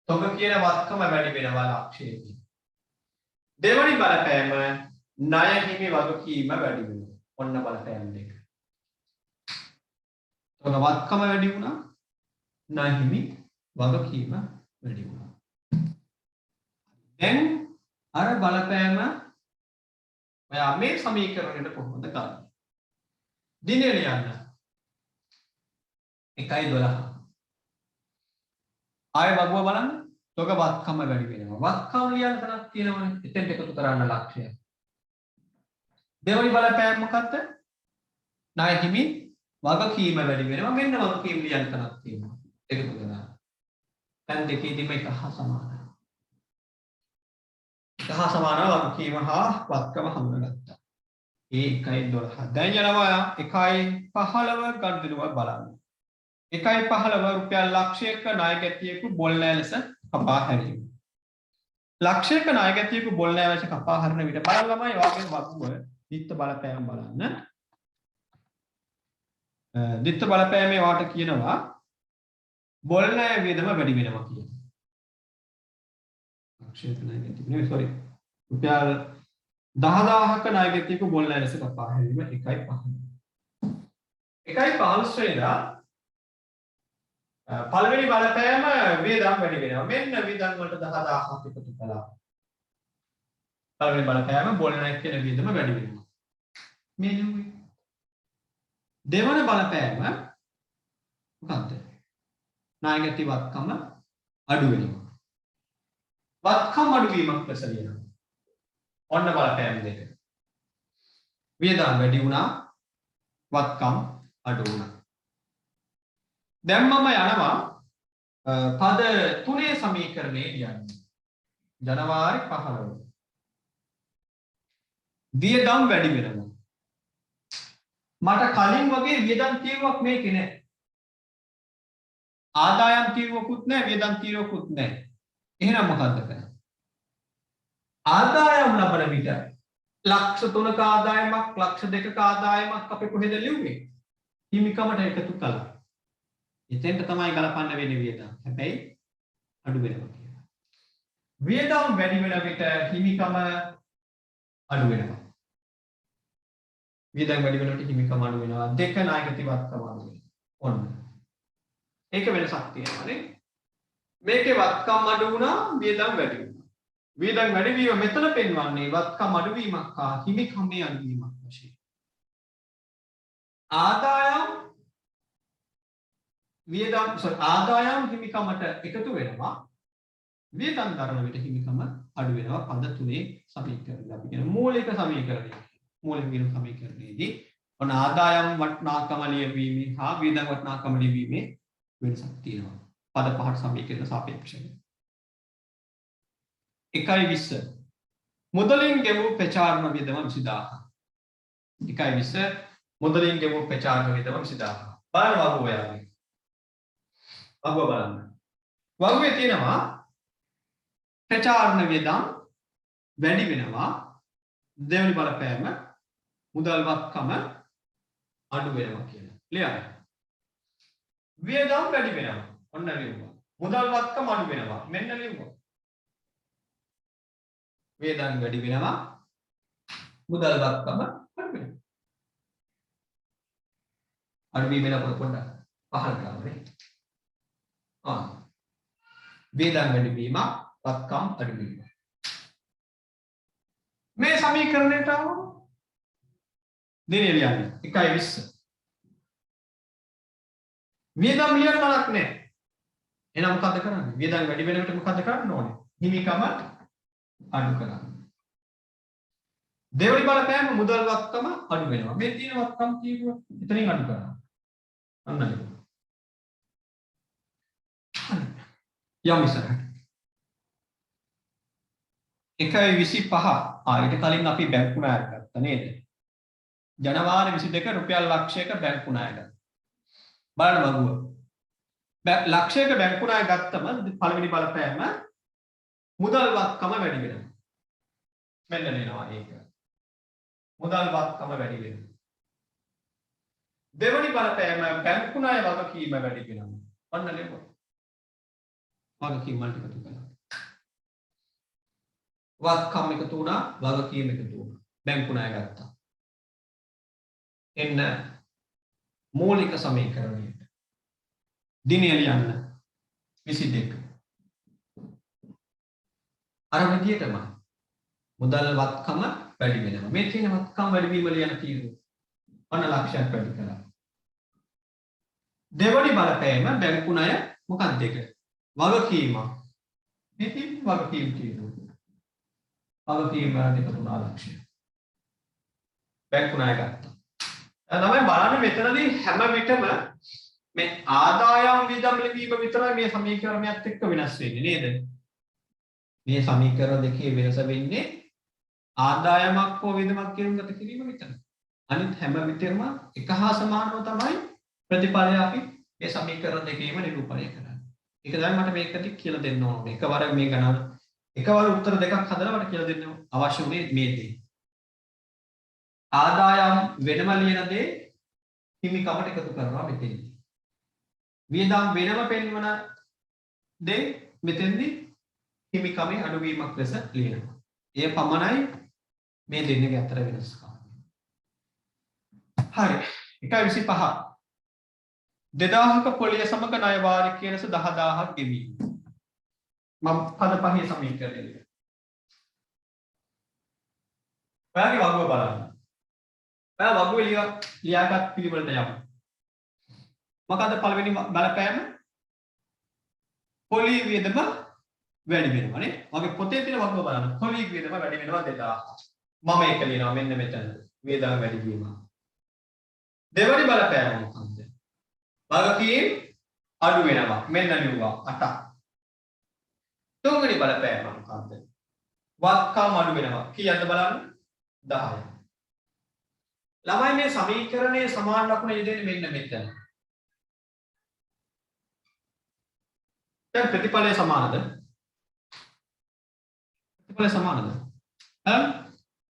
S1: තොග කියන වත්කම වැඩි වෙනවා ලක්ෂයකින්. දෙවැනි බලපෑම ණය හිමි වගකීම වැඩි වෙනවා. ඔන්න බලපෑම දෙක. තොග වත්කම වැඩි වුණා. ණය හිමි වගකීම වැඩි වුණා. දැන් අර බලපෑම ඔයා මේ සමීකරණයට කොහොමද ගන්නේ? දිනේ ලියන්න. 1.12. ආයෙ වගුව බලන්න. තොග වත්කම වැඩි වෙනවා. වත්කම ලියන්න තරක් තියෙනවනේ. එතෙන්ට එකතු කරන්න ලක්ෂය. දෙවනි බලපෑම මොකක්ද? ණය හිමි වගකීම වැඩි වෙනවා. මෙන්න වගකීම ලියන්න තරක් තියෙනවා. එකතු කරලා. දැන් දෙකේදීම එක හා සමානයි. එක හා සමානව වගකීම හා වත්කම හඳුනාගත්තා. ඒ 1.12. දැන් යනවා 1.15 ගණිතනුවක් බලන්න. 1.15 රුපියල් ලක්ෂයක ණයගැතියෙකු බොල් නෑ ලෙස කපා හැරීම. ලක්ෂයක ණයගැතියෙකු බොල් නෑ ලෙස කපා හරින විට බලන්න ළමයි වාගේ වගුව දිත්ත බලපෑම බලන්න. දිත්ත බලපෑමේ වාට කියනවා බොල් නෑ වේදම වැඩි වෙනවා කියලා. ලක්ෂයක ණයගැතියෙකු නෙවෙයි සෝරි. රුපියල් 10000ක ණයගැතියෙකු බොල් නෑ ලෙස කපා හැරීම 1.15. 1.15 වෙනිදා පළවෙනි බලපෑම වේදම් වැඩි වෙනවා. මෙන්න වේදම් වලට 10000ක් එකතු කළා. පළවෙනි බලපෑම බොල් නැක් කියන වේදම වැඩි වෙනවා. මේ නෙවෙයි. දෙවන බලපෑම මොකක්ද? ණයගැති වත්කම අඩු වෙනවා. වත්කම අඩු වීමක් ලෙස ලියනවා. ඔන්න බලපෑම දෙක. වේදම් වැඩි වුණා. වත්කම් අඩු වුණා. දැන් මම යනවා පද 3 සමීකරණේ ලියන්න. ජනවාරි 15. වියදම් වැඩි වෙනවා. මට කලින් වගේ වියදම් තීරුවක් මේකේ නැහැ. ආදායම් තීරුවකුත් නැහැ, වියදම් තීරුවකුත් නැහැ. එහෙනම් මොකද්ද කරන්නේ? ආදායම් ලබන විට ලක්ෂ 3ක ආදායමක්, ලක්ෂ 2ක ආදායමක් අපි කොහෙද ලියුවේ? හිමිකමට එකතු කළා. එතෙන්ට තමයි ගලපන්න වෙන්නේ වියදම්. හැබැයි අඩු වෙනවා කියලා. වියදම් වැඩි වෙන විට හිමිකම අඩු වෙනවා. වියදම් වැඩි වෙන විට හිමිකම අඩු වෙනවා. දෙක ණයගැති වත්කම අඩු වෙනවා. ඔන්න. ඒක වෙනසක් තියෙනවානේ. මේකේ වත්කම් අඩු වුණා, වියදම් වැඩි වුණා. වියදම් වැඩි වීම මෙතන පෙන්වන්නේ වත්කම් අඩු වීමක් හා හිමිකමේ අඩු වීමක් වශයෙන්. ආදායම් හිමිකමට එකතු වෙනවා. වියදම් දරන විට හිමිකම අඩු වෙනවා. පද 3 සමීකරණය අපි කියන මූලික සමීකරණය. මූලික විරු සමීකරණයේදී ඔන්න ආදායම් වටිනාකම ලියවීමේ හා වියදම් වටිනාකම ලියවීමේ වෙනසක් තියෙනවා. පද 5ට සමීකරණ සාපේක්ෂව. 1.20 මුදලින් ගෙවූ ප්‍රචාරණ වියදම 20000. 1.20 මුදලින් ගෙවූ ප්‍රචාරණ වියදම 20000. බලන්න වගුව ඔයාගේ. වගුව බලන්න. වගුවේ තියෙනවා ප්‍රචාරණ වියදම් වැඩි වෙනවා. දෙවෙනි බලපෑම මුදල් වත්කම අඩු වෙනවා කියලා. ලියන්න. වියදම් වැඩි වෙනවා. ඔන්න ලියුවා. මුදල් වත්කම අඩු වෙනවා. මෙන්න ලියුවා. වියදම් වැඩි වෙනවා. මුදල් වත්කම අඩු වෙනවා. අඩු වීම වෙනකොට පොඩ්ඩක් පහළ කරන්නේ. වියදම් වැඩි වීම වත්කම් අඩු වීම. මේ සමීකරණයට ආවම දිනේ ලියන්න 1:20. වියදම් ලියන්න බලක් නැහැ. එහෙනම් මොකද කරන්නේ? වියදම් වැඩි වෙනකොට මොකද කරන්න ඕනේ? හිමිකම අඩු කරන්න. දෙවෙනි බලපෑම මුදල් වත්කම අඩු වෙනවා. මේ තියෙන වත්කම් කීපුවා එතනින් අඩු කරනවා. අන්න ඒක. යම් ඉස්සරහට. 1:25 ඊට කලින් අපි බැංකු ණය ගත්තා නේද? ජනවාරි 22 රුපියල් ලක්ෂයක බැංකු ණය ගත්තා. බලන්න වගුව. ලක්ෂයක බැංකු ණය ගත්තම පළවෙනි බලපෑම මුදල් වත්කම වැඩි වෙනවා. මෙන්න නේනවා ඒක. මුදල් වත්කම වැඩි වෙනවා. දෙවෙනි බලපෑම බැංකු ණය වගකීම වැඩි වෙනවා. ඔන්න ලියපො. වගකීම් වලට එකතු කරනවා. වත්කම් එකතු වුණා, වගකීම් එකතු වුණා. බැංකු ණය ගත්තා. එන්න මූලික සමීකරණයට. දිනය ලියන්න 22. අර විදියටම මුදල් වත්කම වැඩි වෙනවා. මේ තියෙන වත්කම් වැඩි වීම ලියන තීරුව. ඔන්න ලක්ෂයක් වැඩි කළා. දෙවනි බලපෑම බැංකු ණය මොකක්ද ඒක? වගකීම. මේ තියෙන වගකීම් තීරුව. වගකීම් වලට එකතු වුණා ලක්ෂය. බැංකු ණය ගත්තා. තමයි බලන්න මෙතනදී හැම විටම මේ ආදායම් වියදම් ලිවීම විතරයි මේ සමීකරණයත් එක්ක වෙනස් වෙන්නේ නේද? මේ සමීකරණ දෙකේ වෙනස වෙන්නේ ආදායමක් හෝ වියදමක් කියන ගත කිරීම විතරයි. අනිත් හැම විටම එක හා සමානව තමයි ප්‍රතිඵලය අපි මේ සමීකරණ දෙකේම නිරූපණය කරන්නේ. ඒක තමයි මට මේකදී කියලා දෙන්න ඕනේ. එකවර මේ ගණන එකවර උත්තර දෙකක් හදලා මට කියලා දෙන්න අවශ්‍ය උනේ මේ දේ. ආදායම් වෙනම ලියන දේ හිමිකමට එකතු කරනවා මෙතෙන්දී. වියදම් වෙනම පෙන්වන දේ මෙතෙන්දී හිමිකමේ අඩුවීමක් ලෙස ලියනවා. ඒ පමණයි මේ දෙන්නගේ අතර වෙනස්කම. හරි. 1:25 2000ක පොලිය සමග ණය වාරිකය ලෙස 10000ක් ගෙවීම. මම පද පහේ සමීකරණය ලියනවා. ඔයාගේ වගුව බලන්න. ඔයා වගුව ලියාගත් පිළිවෙලට යමු. මොකද පළවෙනි බලපෑම පොලි වියදම වැඩි වෙනවා නේ. මගේ පොතේ තියෙන වගුව බලන්න. පොලි වියදම වැඩි වෙනවා 2000. මම ඒක ලියනවා මෙන්න මෙතන. වියදම වැඩි වීම. දෙවනි බලපෑම මොකක්ද? වගකීම් අඩු වෙනවා. මෙන්න ලියුවා 8ක්. තුන්වෙනි බලපෑම මොකක්ද? වත්කම් අඩු වෙනවා. කීයක්ද බලන්න? 10යි. ළමයි මේ සමීකරණයේ සමාන ලකුණ යෙදෙන්නේ මෙන්න මෙතන. දැන් ප්‍රතිඵලය සමානද? ප්‍රතිඵලය සමානද?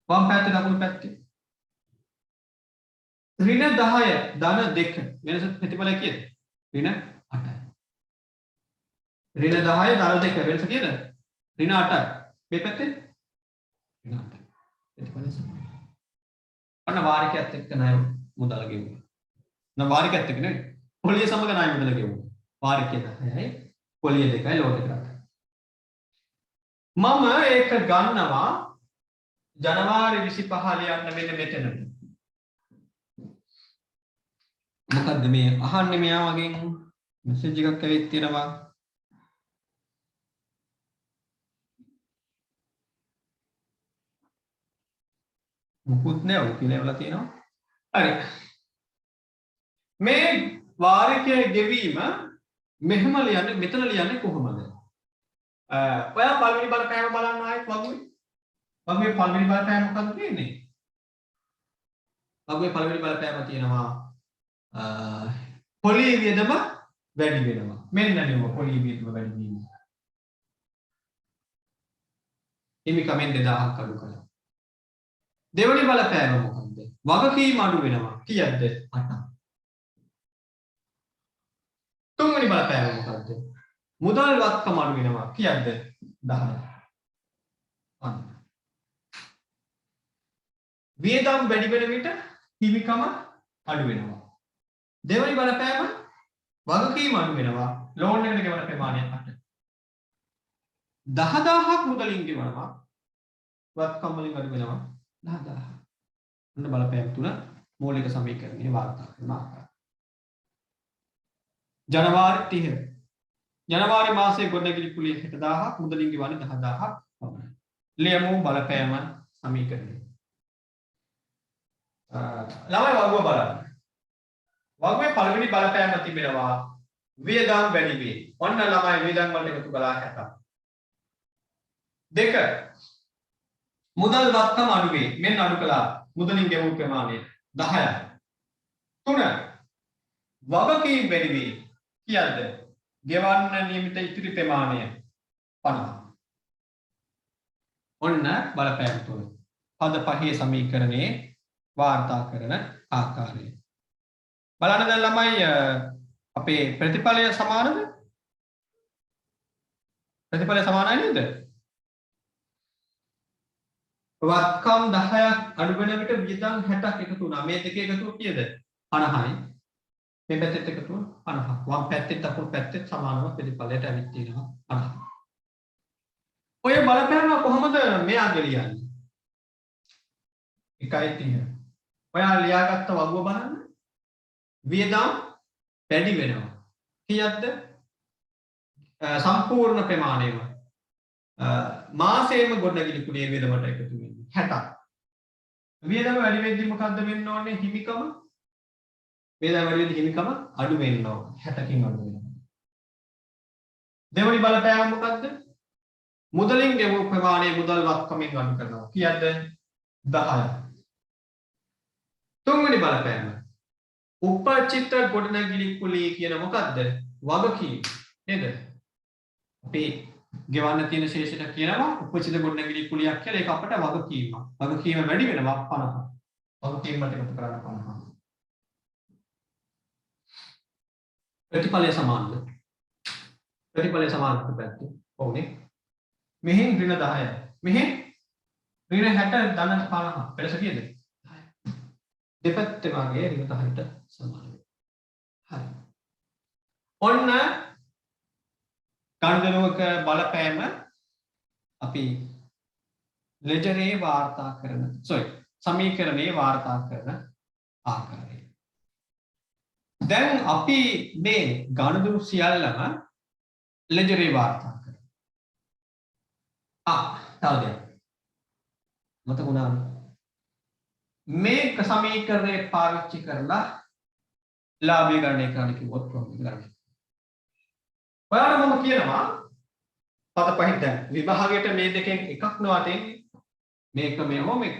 S1: වම් පැත්තේ දකුණු පැත්තේ. ඍණ 10 ධන 2 වෙනස ප්‍රතිඵලය කීයද? ඍණ 8යි. ඍණ 10 ධන 2 වෙනස කීයද? ඍණ 8යි. මේ පැත්තේ ඍණ 8යි. ප්‍රතිඵලය සමානයි. අන්න වාරිකයත් එක්ක ණය මුදල ගෙවුවා. නම් වාරිකයත් එක්ක නෙවෙයි. පොලිය සමග ණය මුදල ගෙවුවා. වාරිකය 10යි, පොලිය 2යි, ලෝඩ් එක 8යි. මම ඒක ගන්නවා ජනවාරි 25 ලියන්න මෙන්න මෙතන. මොකද්ද මේ අහන්නේ මෙයා වගේ මෙසේජ් එකක් ඇවිත් තියෙනවා. මුකුත් නෑ ඔය කියලා එවලා තියෙනවා. හරි. මේ වාරිකයේ ගෙවීම මෙහෙම ලියන්නේ මෙතන ලියන්නේ කොහොමද? ඔයා පළවෙනි බලපෑම බලන්න ආයෙත් වගුවේ. වගුවේ පළවෙනි බලපෑම මොකක්ද තියෙන්නේ? වගුවේ පළවෙනි බලපෑම තියෙනවා පොලි වියදම වැඩි වෙනවා. මෙන්න නෙව පොලි වියදම වැඩි වීම. හිමිකමෙන් 2000ක් අඩු කළා. දෙවනි බලපෑම මොකද්ද? වගකීම් අඩු වෙනවා. කීයක්ද? 8ක්. තුන්වෙනි බලපෑම මොකද්ද? මුදල් වත්කම අඩු වෙනවා. කීයක්ද? 10ක්. අන්න. වියදම් වැඩි වෙන විට හිමිකම අඩු වෙනවා. දෙවනි බලපෑම වගකීම් අඩු වෙනවා. ලෝන් එකට ගෙවන ප්‍රමාණය 8. 10000ක් මුදලින් ගෙවනවා. වත්කම් වලින් අඩු වෙනවා 10000. අන්න බලපෑම් තුන මූලික සමීකරණයේ වාර්තා කරන ආකාරය. ජනවාරි 30. ජනවාරි මාසයේ ගොඩනැගිලි කුලිය 60000ක් මුදලින් ගෙවන්නේ 10000ක් පමණයි. ලියමු බලපෑම සමීකරණය. ළමයි වගුව බලන්න. වගුවේ පළවෙනි බලපෑම තිබෙනවා වියදම් වැඩි වේ. ඔන්න ළමයි වියදම් වලට එකතු කළා 70. දෙක මුදල් වත්කම අඩු වේ. මෙන්න අඩු කළා මුදලින් ගෙවූ ප්‍රමාණය 10යි. 3 වගකීම් වැඩි වේ. කීයද? ගෙවන්න නියමිත ඉතිරි ප්‍රමාණය 50. ඔන්න බලපෑම් තුන. පද පහේ සමීකරණයේ වාර්තා කරන ආකාරය. බලන්න දැන් ළමයි අපේ ප්‍රතිඵලය සමානද? ප්‍රතිඵලය සමානයි නේද? වත්කම් 10ක් අඩු වෙන විට වියදම් 60ක් එකතු වුණා. මේ දෙකේ එකතුව කීයද? 50යි. මේ පැත්තෙත් එකතුව 50ක්. වම් පැත්තෙත් අකුණු පැත්තෙත් සමානව ප්‍රතිඵලයට ඇවිත් තියෙනවා 50ක්. ඔය බලපෑම කොහොමද මෙයාගේ ලියන්නේ? 1.30. ඔයා ලියාගත්ත වගුව බලන්න. වියදම් වැඩි වෙනවා. කීයක්ද? සම්පූර්ණ ප්‍රමාණයම මාසෙම ගොඩනැගිලි කුලියේ වියදමට එකතු වෙන්නේ 60ක්. වියදම වැඩි වෙද්දි මොකද්ද වෙන්න ඕනේ? හිමිකම වියදම වැඩි වෙද්දි හිමිකම අඩු වෙන්න ඕන. 60කින් අඩු වෙනවා. දෙවනි බලපෑම මොකද්ද? මුදලින් ගෙවූ ප්‍රමාණය මුදල් වත්කමින් අඩු කරනවා. කීයක්ද? 10යි. තුන්වෙනි බලපෑම උපචිත ගොඩනැගිලි කුලිය කියන මොකද්ද? වගකීම් නේද? අපි ගෙවන්න තියෙන ශේෂයට කියනවා උපචිත ගොඩනැගිලි කුලියක් කියලා. ඒක අපට වගකීමක්. වගකීම වැඩි වෙනවා 50. වගකීමට එකතු කරන්න 50. ප්‍රතිඵලය සමානද? ප්‍රතිඵලය සමානද පැත්තේ? ඔව්නේ. මෙහෙන් ඍණ 10යි. මෙහෙන් ඍණ 60 ධන 50. වෙනස කීයද? 10. දෙපැත්තේ වගේ ඍණ 10ට සමාන වෙනවා. හරි. ඔන්න ගණිතනෝක බලපෑම අපි ලෙජරේ වාර්තා කරන සමීකරණයේ වාර්තා කරන ආකාරය. දැන් අපි මේ ගණිතු සියල්ලම ලෙජරේ වාර්තා කරනවා. තව දෙයක් මතකුණා මේ සමීකරණය පාවිච්චි කරලා ලාභය ගණනය කරන්න කිව්වොත් කොහොමද කරන්නේ? ඔයාලා මම කියනවා පද පහෙන් දැන් විභාගයට මේ දෙකෙන් එකක් නවතින්නේ. මේක මෙහෙම මේක.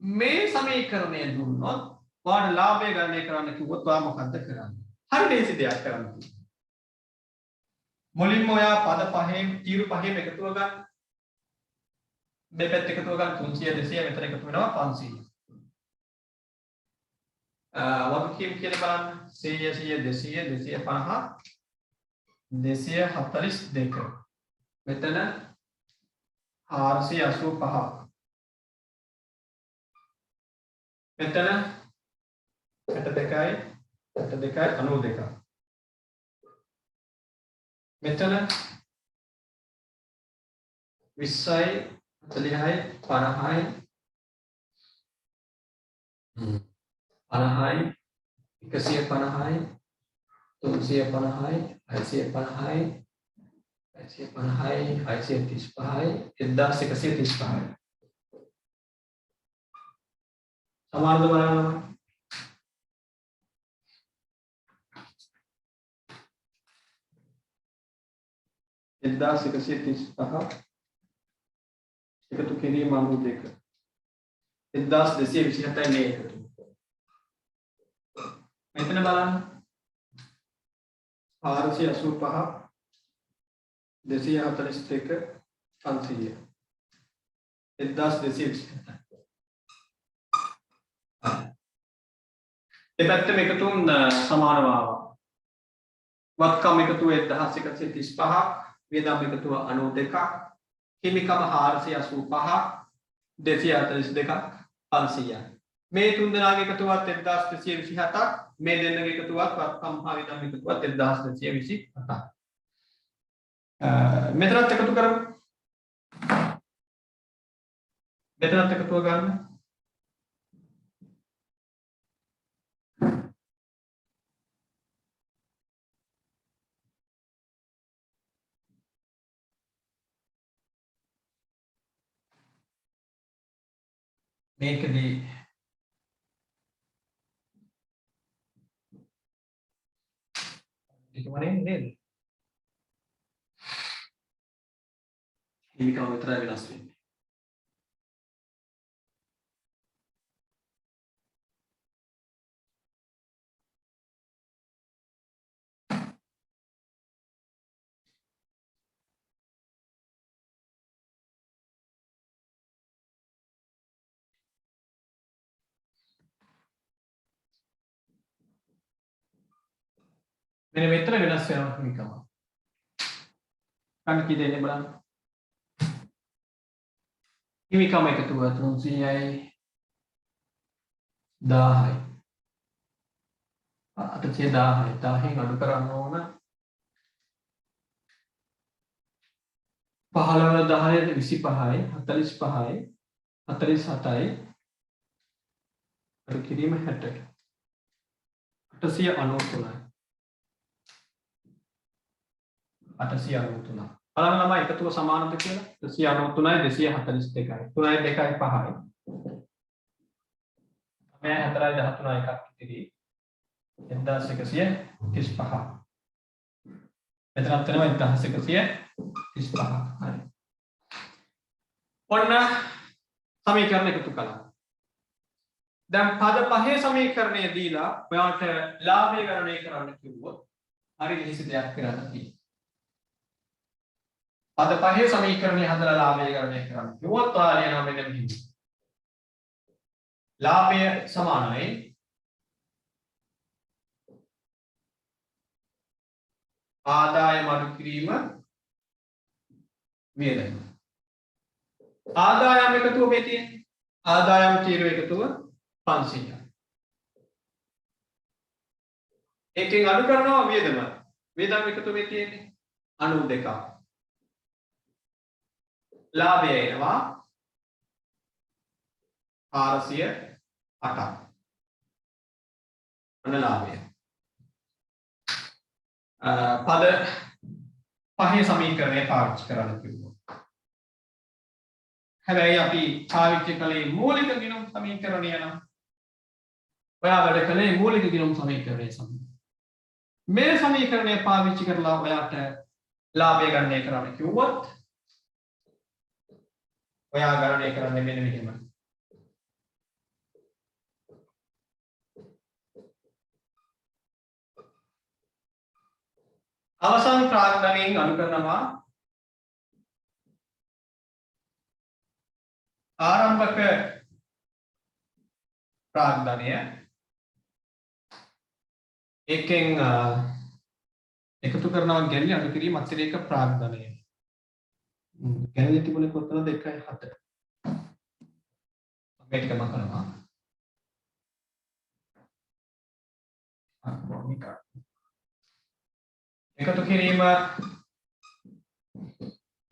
S1: මේ සමීකරණය දුන්නොත් ඔයාලා ලාභය ගණනය කරන්න කිව්වොත් ඔයා මොකද්ද කරන්නේ? හරි ලේසි දෙයක් කරන්න. මුලින්ම ඔයා පද පහෙන් තීරු පහෙන් එකතුව ගන්න. මේ පැත්ත එකතුව ගන්න 300 200 මෙතන එකතු වෙනවා 500. වගකීම් කියලා බලන්න 100 200 242 මෙතන 485 මෙතන 62යි 92 මෙතන 20යි 40යි 50යි 50යි 150යි 350යි 650යි 650යි 635යි 1135යි සමානද බලන්න 1135 එකතු කිරීම 92 1227යි මේ එකතු මෙතන බලන්න 485 241 500 1227 දෙපැත්තම එකතුන් සමානව ආවා. වත්කම් එකතුව 1135ක්, වියදම් එකතුව 92ක්, හිමිකම 485ක්, 242ක්, 500ක්. මේ තුන් දෙනාගේ එකතුවත් 1227ක්, මේ දෙන්නගේ එකතුවත් වත්කම් හා වියදම් එකතුවත් 1227ක්. මෙතනත් එකතු කරමු. මෙතනත් එකතුව ගන්න. මේකදී ඒකමනේ නේද? හිමිකම විතරයි වෙනස් වෙන්නේ. මෙන්න මෙතන වෙනස් වෙනවා හිමිකම. ගන්න කී දෙන්නේ බලන්න. හිමිකම එකතුව 300යි 1000යි. 810යි 1000න් අඩු කරන්න ඕන 15 10 25යි 45යි 47යි අඩු කිරීම 60යි 893යි 893. බලන්න ළමයි එකතුව සමානද කියලා. 193යි 242යි. 3යි 2යි 5යි. 9යි 4යි 13යි එකක් ඉතිරි. 1135. මෙතනත් වෙනවා 1135. හරි. ඔන්න සමීකරණ එකතු කළා. දැන් පද පහේ සමීකරණය දීලා ඔයාලට ලාභය ගණනය කරන්න කිව්වොත් හරි ලෙහෙසි දෙයක් කරන්න තියෙනවා. පද පහේ සමීකරණය හදලා ලාභය ගණනය කරන්න කිව්වොත් ඔයාලා ලියනවා මෙන්න මෙහෙම. ලාභය සමානයි ආදායම අඩු කිරීම වියදම. ආදායම එකතුව මේ තියෙන්නේ. ආදායම තීරුව එකතුව 500යි. එකෙන් අඩු කරනවා වියදම. වියදම එකතුව මේ තියෙන්නේ 92ක්. ලාභය එනවා 408ක්. අන්න ලාභය. පද පහේ සමීකරණය පාවිච්චි කරන්න කිව්වා. හැබැයි අපි පාවිච්චි කළේ මූලික ගිණුම් සමීකරණය නම් ඔයා වැඩ කළේ මූලික ගිණුම් සමීකරණය සමග. මේ සමීකරණය පාවිච්චි කරලා ඔයාට ලාභය ගණනය කරන්න කිව්වොත් ඔයා ගණනය කරන්නේ මෙන්න මෙහෙමයි. අවසන් ප්‍රාග්ධනයෙන් අඩු කරනවා ආරම්භක ප්‍රාග්ධනය. එකෙන් එකතු කරනවා ගැලි අඩු කිරීම අතිරේක ප්‍රාග්ධනය. ගැලි තිබුණේ කොතනද 1.7. මේ ටික මම කරනවා. එකතු කිරීම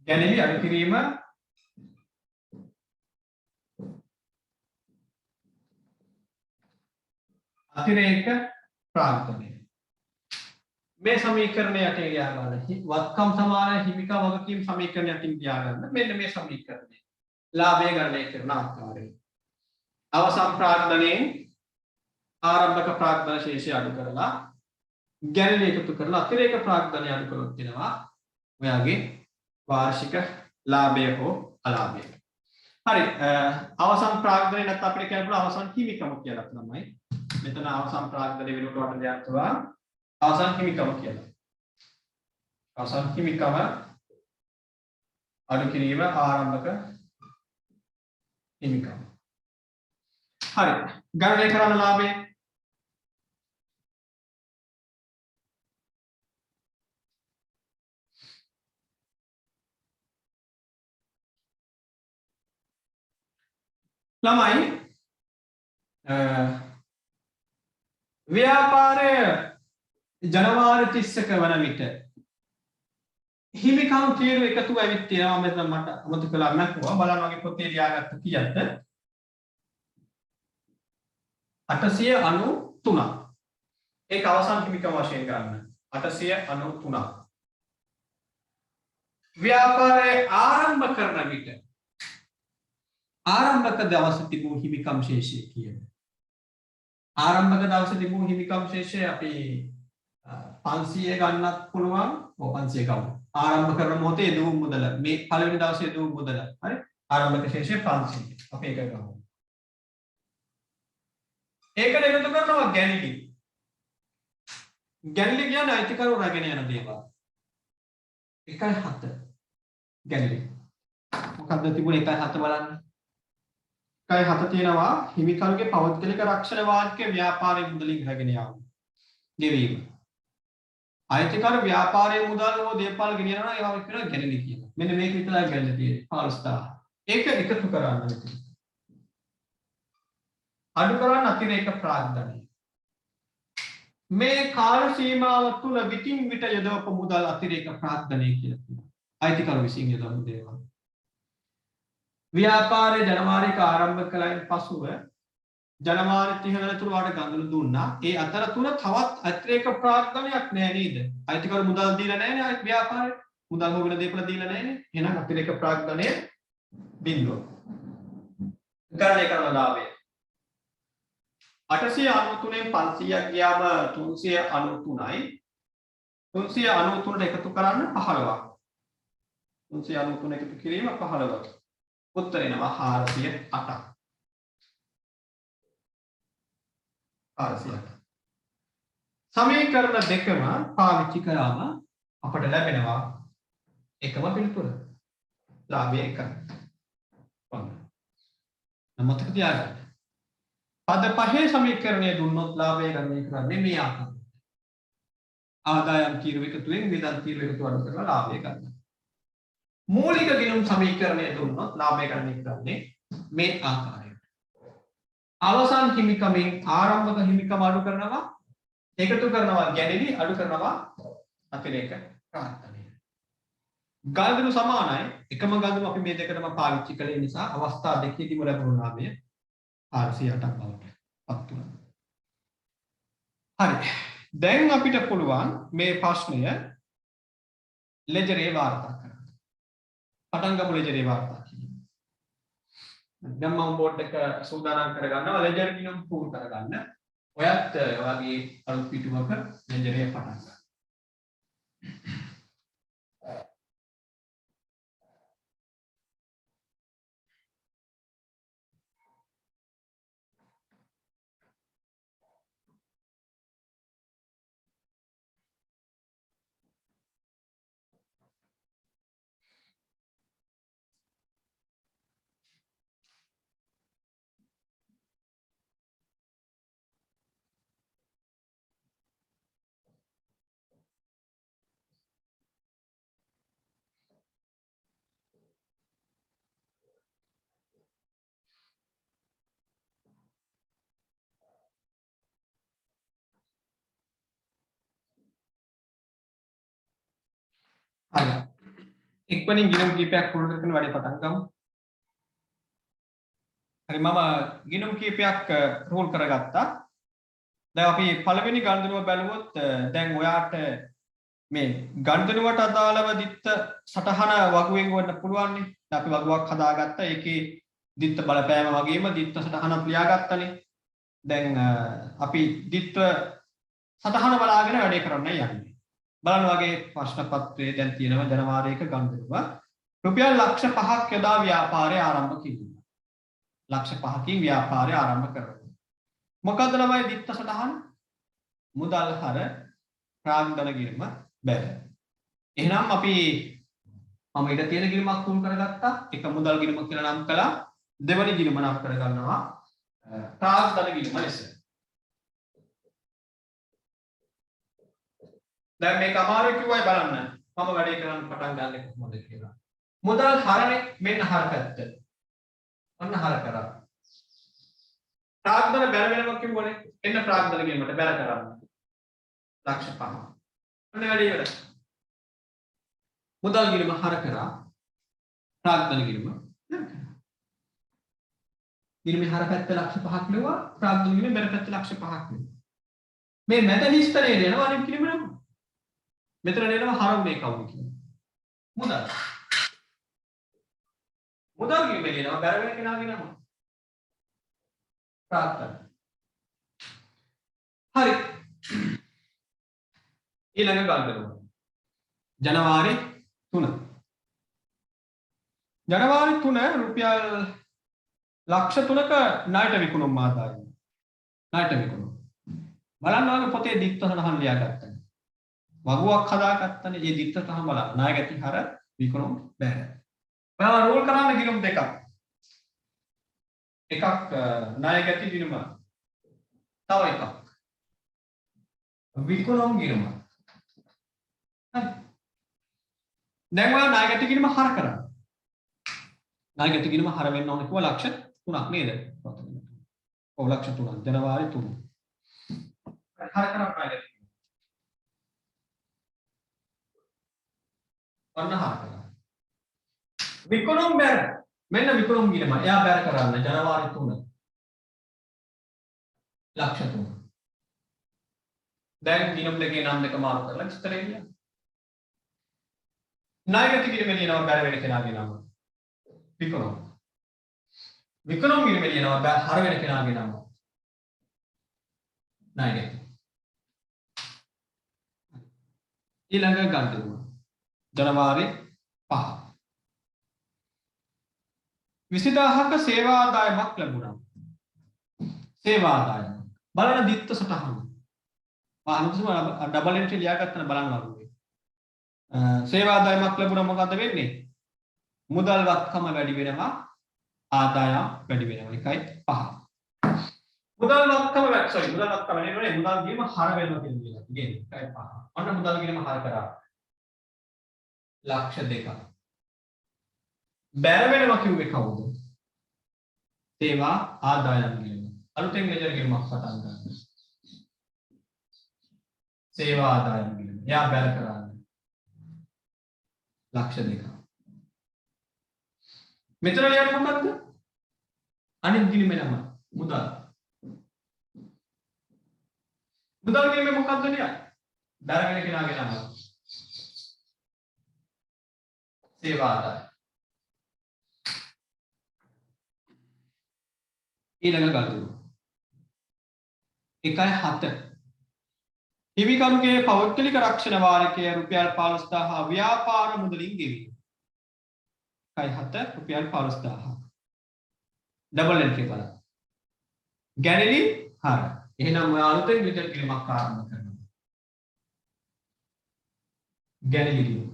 S1: ගැලි අඩු කිරීම අතිරේක ප්‍රාග්ධනය. මේ සමීකරණය යටින් ලියා ගන්න. වත්කම් සමාන හිමිකම් වගකීම් සමීකරණය යටින් ලියා ගන්න. මෙන්න මේ සමීකරණය. ලාභය ගණනය කරන ආකාරය. අවසන් ප්‍රාග්ධනයෙන් ආරම්භක ප්‍රාග්ධන ශේෂය අඩු කරලා ගැලණි එකතු කරලා අතිරේක ප්‍රාග්ධනය අඩු කරොත් වෙනවා ඔයාගේ වාර්ෂික ලාභය හෝ අලාභය. හරි. අවසන් ප්‍රාග්ධනය නැත්නම් අපිට කියන්න පුළුවන් අවසන් හිමිකම කියලා තමයි. මෙතන අවසන් ප්‍රාග්ධනය වෙනකොට වට දෙයක් තුවා අවසන් හිමිකම කියලා. අවසන් හිමිකම අඩු කිරීම ආරම්භක හිමිකම්. හරි. ගණනය කරන්න ලාභය ළමයි ව්‍යාපාරය ජනවාරි 30ක වන විට හිමිකම් තීරු එකතු ඇවිත් තියෙනවා. මෙතන මට අමතක කළා නැත්නම් බලන්න වගේ පොතේ ලියාගත්ත කීයද 893. ඒක අවසන් හිමිකම් වශයෙන් ගන්න 893. ව්‍යාපාරය ආරම්භ කරන විට ආරම්භක දවසේ තිබූ හිමිකම් ශේෂය කියන්නේ. ආරම්භක දවසේ තිබූ හිමිකම් ශේෂය අපි 500 ගන්නත් පුළුවන්. 500 ගමු. ආරම්භ කරන මොහොතේ දූ මුදල මේ පළවෙනි දවසේ දූ මුදල. හරි. ආරම්භක ශේෂය 500. අපි ඒක ගමු. ඒකට එකතු කරනවා ගැණිලි. ගැණිලි කියන්නේ අයිතිකරු රැගෙන යන දේවල්. 1.7 ගැණිලි. මොකක්ද තිබුණේ 1.7 බලන්න. 1.7 තියෙනවා හිමිකරුගේ පෞද්ගලික රක්ෂණ වාර්ෂික ව්‍යාපාරයේ මුදලින් රැගෙන යාම. ගෙවීම. අයිතිකරු ව්‍යාපාරයේ මුදල් හෝ දේපල් ගෙනියනවා ඒවා කියනවා ගැණිලි කියලා. මෙන්න මේක විතරයි ගැණිලි තියෙන්නේ 15000. ඒක එකතු කරන්න මෙතන. අඩු කරන්න අතිරේක ප්‍රාග්ධනය. මේ කාල සීමාව තුළ විටින් විට යොදවපු මුදල් අතිරේක ප්‍රාග්ධනය කියලා කියනවා. අයිතිකරු විසින් යොදවපු දේවල්. ව්‍යාපාරයේ ජනවාරික ආරම්භ කළයින් පසුව ජනවාරි 30 වෙනිතුරු වාට ගඳුළු දුන්නා. ඒ අතරතුර තවත් අතිරේක ප්‍රාග්ධනයක් නෑ නේද? අයිතිකරු මුදල් දීලා නෑනේ අයිති ව්‍යාපාරේ. මුදල් හොගෙන දීපල දීලා නෑනේ. එහෙනම් අතිරේක ප්‍රාග්ධනය බිඳුව. ගණනය කරන ලාභය 893න් 500ක් ගියාම 393යි. 393ට එකතු කරන්න 15ක්. 393 එකතු කිරීම 15ක්. උත්තර එනවා 408ක්. 408. සමීකරණ දෙකම පාවිච්චි කරාම අපට ලැබෙනවා එකම පිළිතුර. ලාභය එකයි. මතක තියාගන්න. පද පහේ සමීකරණය දුන්නොත් ලාභය ගණනය කරන්නේ මේ ආකාරයට. ආදායම් තීරුව එකතුවෙන් වියදම් තීරුව එකතු අඩු කරලා ලාභය ගන්න. මූලික ගිණුම් සමීකරණය දුන්නොත් ලාභය ගණනය කරන්නේ මේ ආකාරයට. අවසන් හිමිකමෙන් ආරම්භක හිමිකම අඩු කරනවා, එකතු කරනවා ගැණිලි, අඩු කරනවා අතිරේක ප්‍රාර්ථනය. ගාල්දුණු සමානයි. එකම ගාල්දුණු අපි මේ දෙකටම පාවිච්චි කළේ නිසා අවස්ථා දෙකේදීම ලැබුණු ලාභය 408ක් බවට පත් වුණා. හරි. දැන් අපිට පුළුවන් මේ ප්‍රශ්නය ලෙජරේ වාර්තා කරන්න. පටන් ගමු ලෙජරේ වාර්තා කිරීම. දැන් මම බෝඩ් එක සූදානම් කරගන්නවා ලෙජර් ගිණුම් පුහුණු කරගන්න. ඔයත් ඔයගේ අලුත් පිටුවක ලෙජරේ පටන් ගන්න. හරි. ඉක්මනින් ගිණුම් කීපයක් පුරුදු කරගෙන වැඩි පටන් ගමු. හරි මම ගිණුම් කීපයක් රෝල් කරගත්තා. දැන් අපි පළවෙනි ගණන්දුව බැලුවොත් දැන් ඔයාට මේ ගණන්දුවට අදාළව දිත්ත සටහන වගුවෙන් ගන්න පුළුවන් නේ. අපි වගුවක් හදාගත්තා. ඒකේ දිත්ත බලපෑම වගේම දිත්ත සටහනක් ලියාගත්තානේ. දැන් අපි දිත්ත සටහන බලාගෙන වැඩේ කරන්න යන්නේ. බලන්න වගේ ප්‍රශ්න පත්‍රයේ දැන් තියෙනවා ජනවාරියක ගණන්දුව රුපියල් ලක්ෂ 5ක් යොදා ව්‍යාපාරය ආරම්භ කිරීම. ලක්ෂ 5කින් ව්‍යාපාරය ආරම්භ කරනවා. මොකද්ද ළමයි දිත්ත සටහන? මුදල් හර ප්‍රාග්ධන ගිණුම බැල. එහෙනම් අපි මම ඊට තියෙන ගිණුමක් තුන් කරගත්තා. එක මුදල් ගිණුමක් කියලා නම් කළා. දෙවනි ගිණුම නම් කරගන්නවා ප්‍රාග්ධන ගිණුම ලෙස. දැන් මේක අමාරු කිව්වයි බලන්න. මම වැඩේ කරන්න පටන් ගන්න කොහොමද කියලා. මුදල් හරනේ මෙන්න හර පැත්ත. අන්න හර කරා. ප්‍රාග්ධන බැල වෙනවා කිව්වනේ. එන්න ප්‍රාග්ධන ගිණුමට බැල කරන්න. ලක්ෂ 5. අන්න වැඩේ ඉවරයි. මුදල් ගිණුම හර කරා. ප්‍රාග්ධන ගිණුම ගිණුමේ හර පැත්ත ලක්ෂ 5ක් නෙවුවා. ප්‍රාග්ධන ගිණුමේ බැල පැත්ත ලක්ෂ 5ක් නෙවුවා. මේ මැද හිස්තරේ දෙනවා අනිත් ගිණුම නම. මෙතන දෙනවා හරුනේ කවුද කියලා. මුදල්. මුදල් ගිණුමේ දෙනවා බැල වෙන කෙනාගේ නම. ප්‍රාග්ධන. හරි. ඊළඟ ගල් කරනවා. ජනවාරි 3. ජනවාරි 3 රුපියල් ලක්ෂ 3ක ණයට විකුණුම් ආදායම. ණයට විකුණුම්. බලන්න ඔයාගේ පොතේ දිත්ත සඳහන් ලියාගත්තා. වගුවක් හදාගත්තනේ. මේ දිත්ත සඳහන් බලන්න. ණය ගැති හර විකුණුම් බැහැ. ඔයාලා රෝල් කරන්න ගිණුම් දෙකක්. එකක් ණය ගැති ගිණුම. තව එකක් විකුණුම් ගිණුම. හරි. දැන් ඔයා ණය ගැති ගිණුම හර කරා. ණය ගැති ගිණුම හර වෙන්න ඕනේ කිව්වා ලක්ෂ 3ක් නේද? ඔව් ලක්ෂ 3ක් ජනවාරි 3. හර කරා ණය ගැති ගිණුම. ඔන්න හර කරා. විකුණුම් බැර. මෙන්න විකුණුම් ගිණුම. එයා බැර කරන්න ජනවාරි 3. ලක්ෂ 3. දැන් ගිණුම් දෙකේ නම් දෙක මාරු කරලා විස්තරය කියන්න. ණය ගැති ගිණුමේ ලියනවා බැර වෙන කෙනාගේ නම. විකුණුම්. විකුණුම් ගිණුමේ ලියනවා හර වෙන කෙනාගේ නම. ණය ගැති. ඊළඟ ගන්න ජනවාරි 5. 20000ක සේවා ආදායමක් ලැබුණා. සේවා ආදායම. බලන්න දිත්ත සටහන. අනුසම ඩබල් එන්ට්‍රි ලියාගත්තන බලන්න වගේ. සේවා ආදායමක් ලැබුණා මොකද වෙන්නේ? මුදල් වත්කම වැඩි වෙනවා ආදායම් වැඩි වෙනවා 1.5. මුදල් වත්කම මුදල් වත්කම නෙවෙයි මුදල් ගියම හර වෙනවා කියන්නේ 1.5. අන්න මුදල් ගියම හර කරා. ලක්ෂ 2ක්. බැර වෙනවා කිව්වේ කවුද? සේවා ආදායම් ගියම. අලුතෙන් ලෙජර් ගියමක් පටන් ගන්න. සේවා ආදායම් ගියම. එයා බැර කරන්නේ. ලක්ෂ 2ක්. මෙතන ලියන්න මොකද්ද? අනිත් ගිණුමේ නම මුදල්. මුදල් ගිණුමේ මොකද්ද ලියන්නේ? දරගෙන කෙනාගේ නම. සේවා ආදායම. ඊළඟ ගල්දුව. 1.7. හිමිකරුගේ පෞද්ගලික රක්ෂණ වාරිකය රුපියල් 15000 ව්‍යාපාර මුදලින් ගෙවීම. 1.7 රුපියල් 15000. ඩබල් එන්ට්‍රි බලන්න. ගැනලි හර. එහෙනම් ඔයා අලුතෙන් විතර කිරීමක් ආරම්භ කරනවා. ගැනලි කිරීම.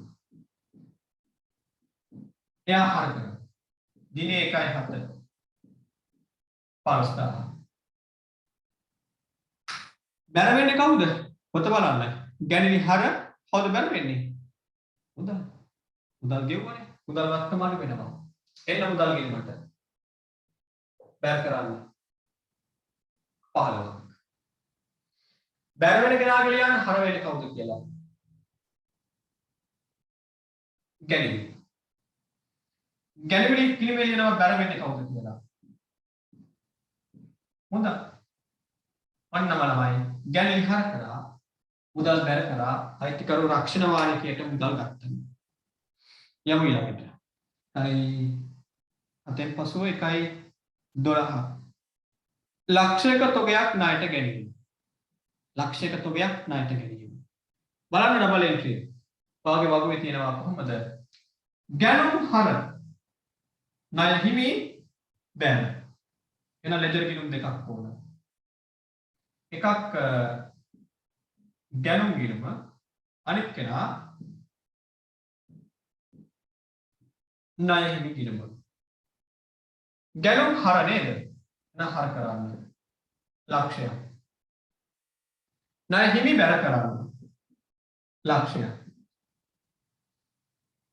S1: එයා හර කරනවා. දිනේ 1.7 5,000. බැර වෙන්නේ කවුද? පොත බලන්න. ගැනලි හර කවුද බැර වෙන්නේ? මුදල්. මුදල් ගෙවුවනේ. මුදල් වත්කම අඩු වෙනවා. එන්න මුදල් ගෙවීමට. බැර කරන්න. 15. බැර වෙන කෙනාගේ ලියන්න හර වෙන්නේ කවුද කියලා. ගැනලි. ගැනලි කිලිමේ ලියනවා බැර වෙන්නේ කවුද කියලා. මුදල්. අන්නම ළමයි ගැනලි හර කරා මුදල් බැර කරා අයිතිකරු රක්ෂණ වාරිකයට මුදල් ගත්තා. යමු ඊළඟට. හරි. අතෙන් පසුව 1.12. ලක්ෂයක තොගයක් ණයට ගැනීම. ලක්ෂයක තොගයක් ණයට ගැනීම. බලන්න ඩබල් එන්ට්‍රි. ඔයාගේ වගුවේ තියෙනවා කොහොමද? ගැනුම් හර ණය හිමි බැර. එන ලෙජර් ගිණුම් දෙකක් ඕන. එකක් ගැනුම් ගිණුම අනිත් කෙනා ණය හිමි ගිණුම. ගැලුම් හර නේද? එහෙනම් හර කරන්න. ලක්ෂය. ණය හිමි බැර කරන්න. ලක්ෂය.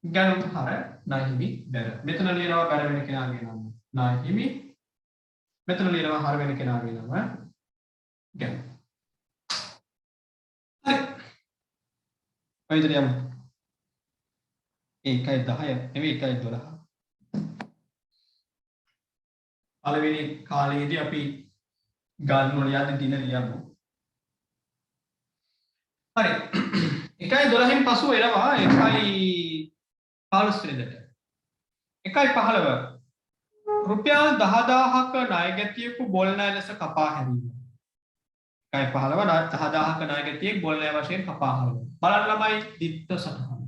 S1: ගැලුම් හර ණය හිමි බැර. මෙතන ලියනවා බැර වෙන කෙනාගේ නම. ණය හිමි. මෙතන ලියනවා හර වෙන කෙනාගේ නම. ගැලුම්. හරි. කොයිද යමු? 1.10 නෙවෙයි 1.12. පළවෙනි කාලයේදී අපි ගාන වල යද්දි දින ලියමු. හරි. 1.12න් පසු එනවා 1.15 වෙනිදාට. 1.15 රුපියල් 10000ක ණය ගැතියෙකු බොල් ණය ලෙස කපා හැරීම. 1.15 10000ක ණය ගැතියෙක් බොල් ණය වශයෙන් කපා හැරීම. බලන්න ළමයි දිත්ත සටහන.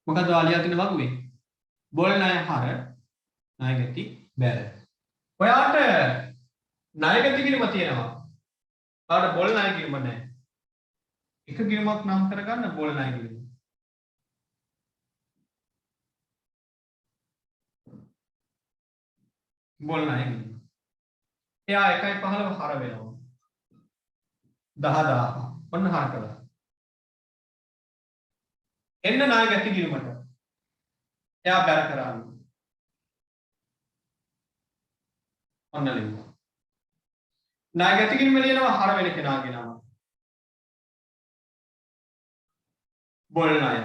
S1: මොකද ඔයාලා තියෙන වගුවේ? බොල් ණය හර ණය ගැති බැර. ඔයාට ණය ගැති ගිණුම තියෙනවා. ඔයාට බොල් ණය ගිණුම නැහැ. එක ගිණුමක් නම් කරගන්න බොල් ණය ගිණුම. බොල් ණය ගිණුම. එයා 1.15 හර වෙනවා. 10000. ඔන්න හර කළා. එන්න ණය ගැති ගිණුමට. එයා බැර කරන්නේ. ඔන්න ලියුවා. ණය ගැති ගිණුම ලියනවා හර වෙන කෙනාගේ නම. බොල් ණය.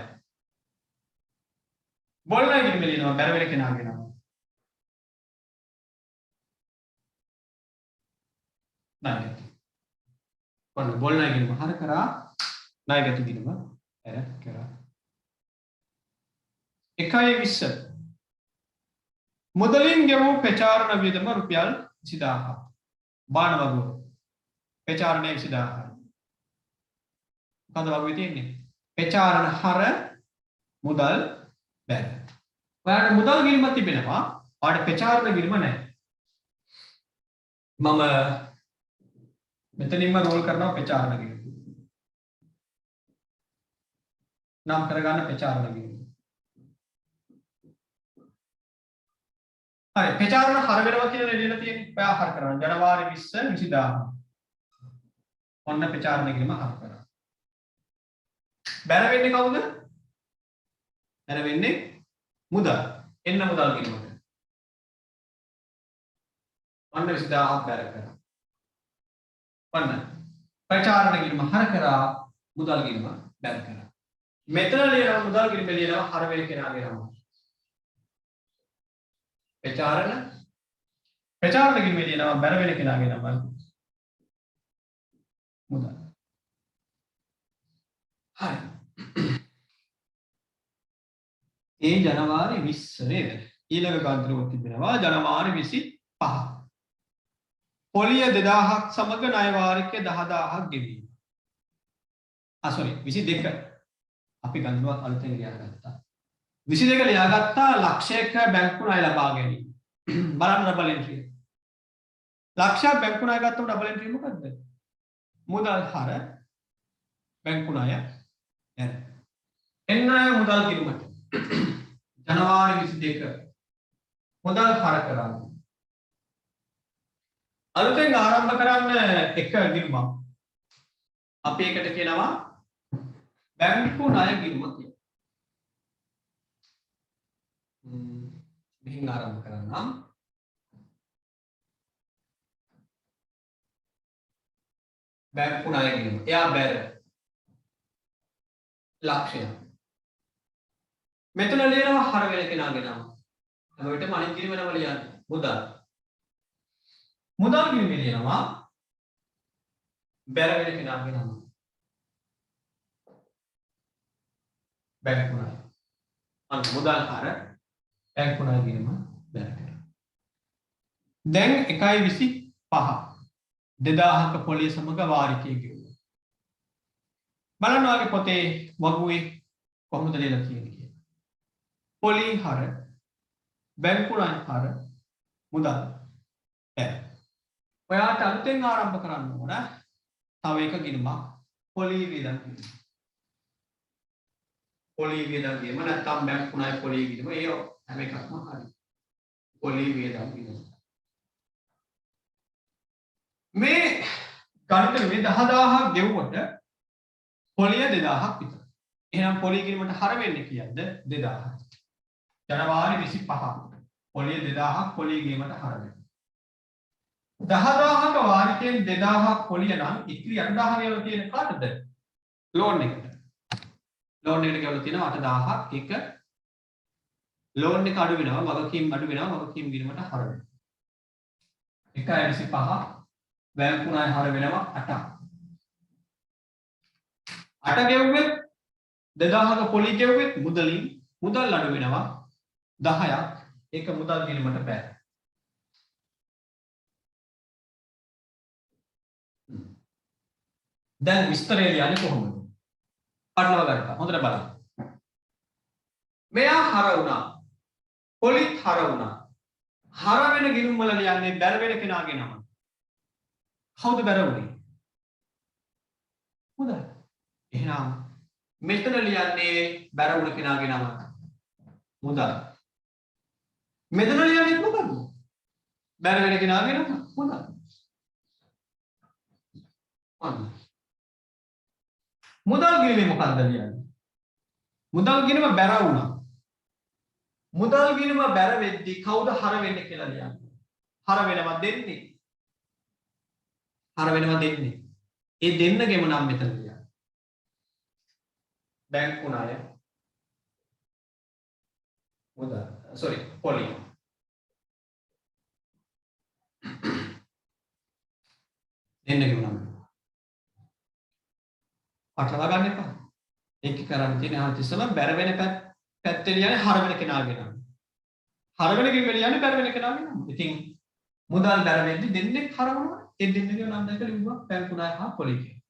S1: බොල් ණය ගිණුම ලියනවා බැර වෙන කෙනාගේ නම. ණය ගැති. ඔන්න බොල් ණය ගිණුම හර කරා ණය ගැති ගිණුම බැර කරා. 1.20 මුදලින් ගෙවූ ප්‍රචාරණ වියදම රුපියල් 20000. බාන වගුව ප්‍රචාරණය 20000. මොකද වගුවේ තියෙන්නේ? ප්‍රචාරණ හර මුදල් බැර. ඔයාලට මුදල් ගිණුම තිබෙනවා. ඔයාලට ප්‍රචාරණ ගිණුම නැහැ. මම මෙතනින්ම රෝල් කරනවා ප්‍රචාරණ ගිණුම. නම් කරගන්න ප්‍රචාරණ ගිණුම. හරි ප්‍රචාරණ හර වෙනවා කියන ලියලා තියෙන්නේ. ඔයා හර කරනවා. ජනවාරි 20 20000. ඔන්න ප්‍රචාරණ ගිණුම හර කරා. බැර වෙන්නේ කවුද? බැර වෙන්නේ මුදල්. එන්න මුදල් ගිණුමට. ඔන්න 20000ක් බැර කරා. ඔන්න ප්‍රචාරණ ගිණුම හර කරා මුදල් ගිණුම බැර කරා. මෙතන ලියනවා මුදල් ගිණුම ලියනවා හර වෙන කෙනාගේ නම. ප්‍රචාරණ ගිණුම ලියනවා බැර වෙන කෙනාගේ නම. මුදල්. හරි. ඒ ජනවාරි 20 නේද? ඊළඟ ගාන්තරව තිබෙනවා ජනවාරි 25. පොලිය 2000ක් සමග ණය වාරිකය 10000ක් ගෙවීම. sorry 22. අපි ගණනුවක් අලුතෙන් ලියාගත්තා. 22 ලියාගත්තා ලක්ෂයක බැංකු ණය ලබා ගැනීම. බලන්න ඩබල් එන්ට්‍රි. ලක්ෂයක් බැංකු ණය ගත්තම ඩබල් එන්ට්‍රි මොකද්ද? මුදල් හර බැංකු ණය එන. එන්න මුදල් ගිණුමට. ජනවාරි 22 මුදල් හර කරන්න. අලුතෙන් ආරම්භ කරන්න එක ගිණුමක්. අපි ඒකට කියනවා බැංකු ණය ගිණුම කියලා. මෙහින් ආරම්භ කරන්නම්. බැංකු ණය ගිණුම. එයා බැර ලක්ෂය. මෙතන ලියනවා හර වෙන කෙනාගේ නම. හැමවිටම අනිත් ගිණුම නම ලියන්න. මුදල්. මුදල් ගිණුම ලියනවා බැර වෙන කෙනාගේ නම. බැංකු ණය. අන්න මුදල් හර බැංකු ණය ගිණුම බැර කරනවා. දැන් 1.25 2000ක පොලිය සමග වාරිකය ගෙවුවා. බලන්න ඔයාගේ පොතේ වගුවේ කොහොමද ලියලා තියෙන්නේ කියලා. පොලි හර බැංකු ණය හර මුදල් බැර. ඔයාට අලුතෙන් ආරම්භ කරන්න ඕන තව එක ගිණුමක් පොලි වියදම් ගිණුම. පොලි වියදම් ගිණුම නැත්නම් බැංකු ණය පොලි ගිණුම. හැම එකක්ම හරි. පොලේ වේදම් වියදම්. මේ ගණිත මේ 10000ක් ගෙවුවට පොලිය 2000ක් විතර. එහෙනම් පොලිය කිරීමට හර වෙන්නේ කීයද? 2000. ජනවාරි 25. පොලිය 2000ක් පොලිය ගේමට හර වෙනවා. 10000ක වාරිකයෙන් 2000ක් පොලිය නම් ඉතිරි 8000 ගෙවලා තියෙන කාටද? ලෝන් එකට. ලෝන් එකට ගෙවලා තියෙනවා 8000ක් එක ලෝන් එක අඩු වෙනවා වගකීම් අඩු වෙනවා වගකීම් ගිණුමට හර වෙනවා. 1.25 බැංකු ණය හර වෙනවා 8ක්. 8 ගෙවුවෙත් 2000ක පොලි ගෙවුවෙත් මුදල් අඩු වෙනවා 10ක්. ඒක මුදල් ගිණුමට බෑ. දැන් විස්තරය ලියන්නේ කොහොමද? පටලවා ගන්න. හොඳට බලන්න. මෙයා හර වුණා. පොලිත් හර වුණා. හර වෙන ගිණුම් වල ලියන්නේ බැර වෙන කෙනාගේ නම. කවුද බැර වුනේ? මුදල්. එහෙනම් මෙතන ලියන්නේ බැර වුණ කෙනාගේ නම. මුදල්. මෙතන ලියන්නේ මොකද්ද? බැර වෙන කෙනාගේ නම. මුදල්. අන්න. මුදල් ගිණුමේ මොකක්ද ලියන්නේ? මුදල් ගිණුම බැර වුණා. මුදල් ගිණුම බැර වෙද්දී කවුද හර වෙන්නේ කියලා ලියන්නේ. හර වෙනවා දෙන්නේ. හර වෙනවා දෙන්නේ. ඒ දෙන්නගෙම නම් මෙතන ලියන්න. බැංකු ණය මුදල් පොලි. දෙන්නගෙම නම්. පටලවා ගන්න එපා. ඒක කරන්න තියෙන හදිස්සම බැර වෙන පැත්තේ ලියන්නේ හර වෙන කෙනාගේ නම. හර වෙන කෙනෙක් ලියන්නේ බැර වෙන කෙනාගේ නම. ඉතින් මුදල් බැර වෙද්දි දෙන්නේ හර වුණා. ඒ දෙන්නගේ නම් දෙක ලිව්වා බැංකු ණය හා පොලි කියලා.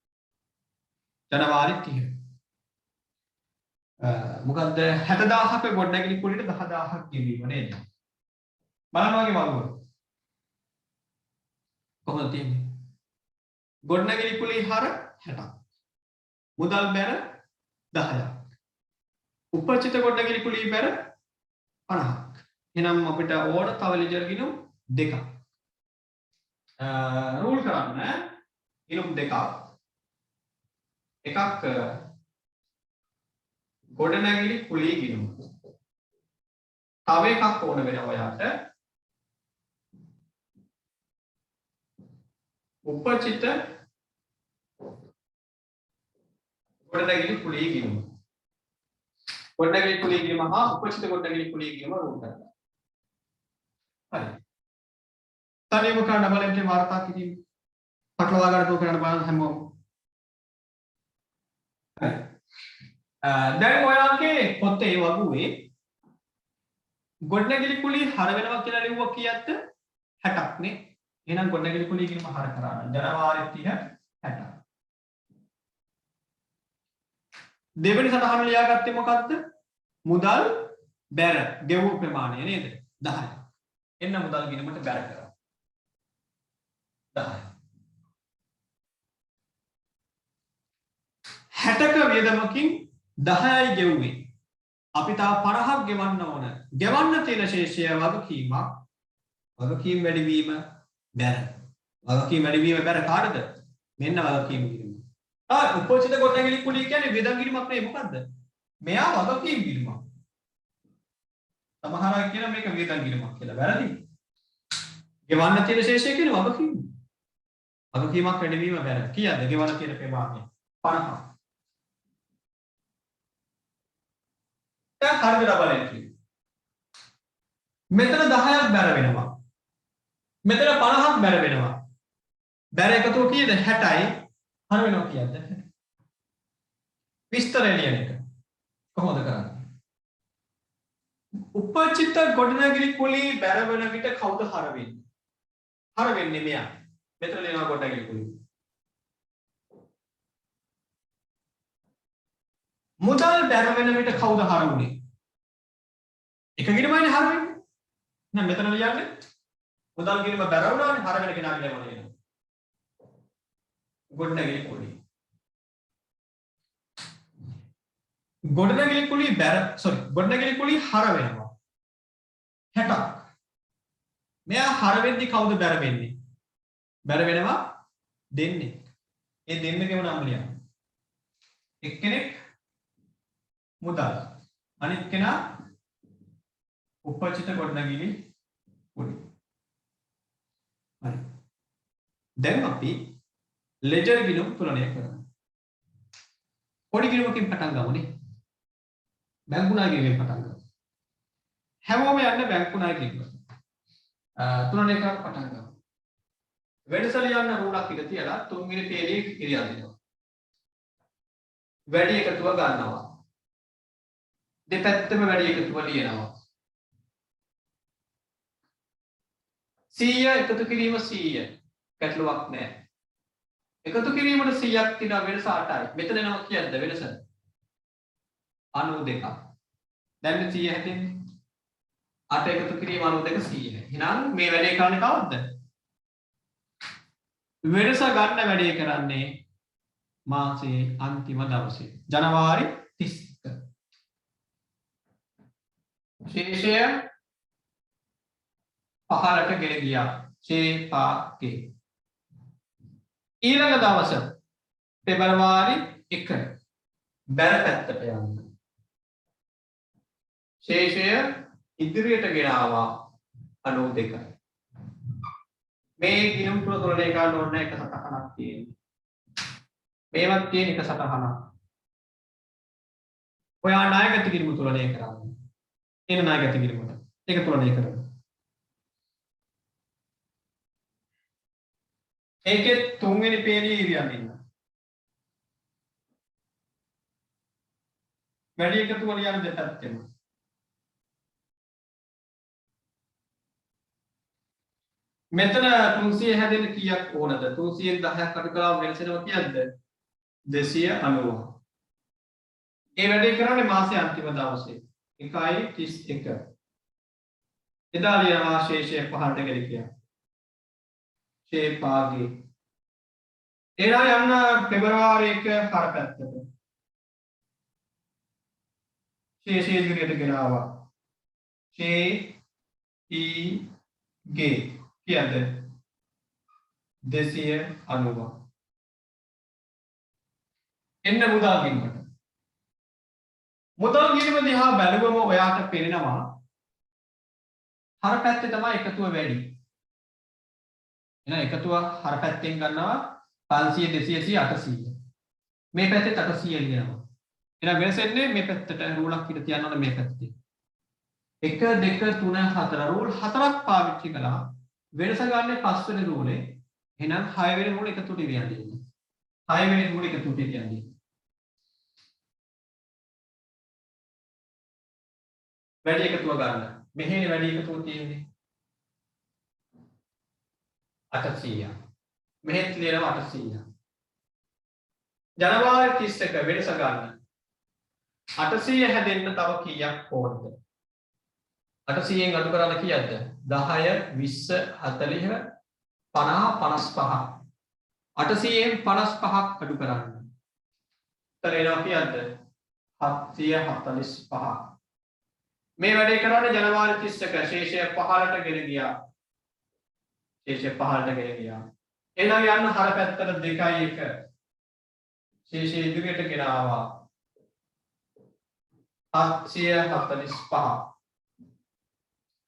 S1: ජනවාරි 30. මොකද්ද 60000ක ගොඩනැගිලි පොලියට 10000ක් ගෙවීම නේද? බලන්න වගේ වගුව. කොහොමද තියෙන්නේ? ගොඩනැගිලි පොලි හර 60ක්. මුදල් බැර 10ක්. උපචිත ගොඩනැගිලි පොලි බැර 50ක්. එහෙනම් අපිට ඕන තව ලෙජර් ගිණුම් දෙකක්. රූල් කරන්න ගිණුම් දෙකක්. එකක් ගොඩනැගිලි කුලී ගිණුම. තව එකක් ඕන වෙනවා ඔයාට. උපචිත ගොඩනැගිලි කුලී ගිණුම. ගොඩනැගිලි කුලී ගිණුම හා උපචිත ගොඩනැගිලි කුලී ගිණුම රූල් කරන්න. හරි. තනියම කරන ඩබල් එන්ට්‍රි වාර්තා කිරීම. පටලවා ගන්න තෝ කරන්න බලන්න හැමෝම. හරි. දැන් ඔයාගේ පොතේ වගුවේ ගොඩනැගිලි කුලී හර වෙනවා කියලා ලිව්වා කීයක්ද? 60ක් නේ. එහෙනම් ගොඩනැගිලි කුලී ගිණුම හර කරා. ජනවාරි 30 60. දෙවෙනි සටහන ලියාගත්තේ මොකද්ද? මුදල් බැර ගෙවූ ප්‍රමාණය නේද? 10. එන්න මුදල් ගිණුමට බැර කරා. 10. 60ක වියදමකින් 10යි ගෙවුවේ. අපි තව 50ක් ගෙවන්න ඕන. ගෙවන්න තියෙන ශේෂය වගකීමක්. වගකීම් වැඩිවීම බැර. වගකීම් වැඩිවීම බැර කාටද? මෙන්න වගකීම් ගිණුම. උපචිත ගොඩනැගිලි කුලී කියන්නේ වියදම් ගිණුමක් නෙවෙයි මොකද්ද? මෙයා වගකීම් ගිණුමක්. සමහර අය කියන මේක වියදම් ගිණුමක් කියලා. වැරදි. ගෙවන්න තියෙන ශේෂය කියන්නේ වගකීම. වගකීමක් වැඩිවීම බැර. කීයද ගෙවන්න තියෙන ප්‍රමාණය? 50ක්. දැන් හරියට ඩබල් එන්ට්‍රි. මෙතන 10ක් බැර වෙනවා. මෙතන 50ක් බැර වෙනවා. බැර එකතු කීයද? 60යි. හර වෙනවා කීයද? විස්තරය ලියන එක. කොහොමද කරන්නේ? උපචිත ගොඩනැගිලි කුලී බැර වෙන විට කවුද හර වෙන්නේ? හර වෙන්නේ මෙයා. මෙතන ලියනවා ගොඩනැගිලි කුලී. මුදල් බැර වෙන විට කවුද හර වුනේ? එක ගිණුමයිනේ හර වෙන්නේ. එහෙනම් මෙතන ලියන්නේ මුදල් ගිණුම බැර වුණානේ හර වෙන කෙනාගේ නම ලියනවා. ගොඩනැගිලි කුලී. ගොඩනැගිලි කුලී හර වෙනවා. 60ක්. මෙයා හර වෙද්දි කවුද බැර වෙන්නේ? බැර වෙනවා දෙන්නේ. ඒ දෙන්නගේම නම ලියන්න. එක්කෙනෙක් මුදල්. අනිත් කෙනා උපචිත ගොඩනැගිලි පොඩි. හරි. දැන් අපි ලෙජර් ගිණුම් තුලනය කරනවා. පොඩි ගිණුමකින් පටන් ගමුනේ. බැංකු ණය ගිණුමෙන් පටන් ගමු. හැමෝම යන්නේ බැංකු ණය ගිණුම. තුලනය කරන්න පටන් ගමු. වෙනස ලියන්න රූලක් ඉඳ තියලා තුන්වෙනි පේලියේ ඉරියව් දෙනවා. වැඩි එකතුව ගන්නවා. දෙපැත්තම වැඩි එකතුව ලියනවා. 100 එකතු කිරීම 100 ගැටලුවක් නැහැ. එකතු කිරීමට 100ක් තියෙන වෙනස 8යි. මෙතන එනවා කියද්ද වෙනස? 92ක්. දැන් 100 හැදෙන්නේ. 8 එකතු කිරීම 92 100යි. එහෙනම් මේ වැඩේ කරන්නේ කවද්ද? වෙනස ගන්න වැඩේ කරන්නේ මාසයේ අන්තිම දවසේ. ජනවාරි 31. ශේෂය පහලට ගෙන ගියා. ෂේපාගේ. ඊළඟ දවස පෙබරවාරි 1 බැර පැත්තට යන්න. ශේෂය ඉදිරියට ගෙන ආවා 92යි. මේ ගිණුම් තුන තුලනේ ගන්න ඕන එක සටහනක් තියෙන්නේ. මේවත් තියෙන එක සටහනක්. ඔයා ණයගත ගිණුම තුලනේ කරන්නේ. එන ණයගත ගිණුමට. ඒක තුලනේ කරන්නේ. ඒකේ තුන්වෙනි පේලියේ ඉරියව් ඉන්න. වැඩි එකතු වල යන දෙපැත්තෙම. මෙතන 300 හැදෙන්න කීයක් ඕනද? 310ක් අඩු කළාම වෙනසෙනවා කියද්ද? 290. ඒ වැඩේ කරන්නේ මාසේ අන්තිම දවසේ. 1.31. එදා ලියනවා ශේෂය පහළට ගෙන ගියා. ෂේපාගේ. එනවා යන්න පෙබරවාරි 1 හර පැත්තට. ශේෂය ඉදිරියට ගෙන ආවා. ෂේ ඊ ගේ කියද්ද 290. එන්න මුදල් ගිණුමට. මුදල් ගිණුම දිහා බැලුවම ඔයාට පේනවා හර පැත්තේ තමයි එකතුව වැඩි. එහෙනම් එකතුව හර පැත්තෙන් ගන්නවා 500 200 800. මේ පැත්තේ 800 ලියනවා. එහෙනම් වෙනසෙන්නේ මේ පැත්තට රූලක් පිට තියන්න ඕන මේ පැත්තේ. 1 2 3 4 රූල් 4ක් පාවිච්චි කළා. වෙනස ගන්න පස්වෙනි රූලේ. එහෙනම් 6 වෙනි රූල එකතුට ඉරියන්නේ. 6 වෙනි රූල එකතුට ඉරියන්නේ. වැඩි එකතුව ගන්න. මෙහෙනේ වැඩි එකතුව තියෙන්නේ 800. මෙහෙත් ලියනවා 800. ජනවාරි 31 වෙනස ගන්න. 800 හැදෙන්න තව කීයක් ඕනද? 800න් අඩු කරන්න කීයක්ද? 10 20 40 50 55. 800න් 55ක් අඩු කරන්න. එතන එනවා කීයක්ද? 745. මේ වැඩේ කරන්නේ ජනවාරි 31 ශේෂය 15ට ගෙන ගියා. ශේෂය 15ට ගෙන ගියා. එහෙනම් යන්න හර පැත්තට 2.1. ශේෂය ඉදිරියට ගෙන ආවා. 745.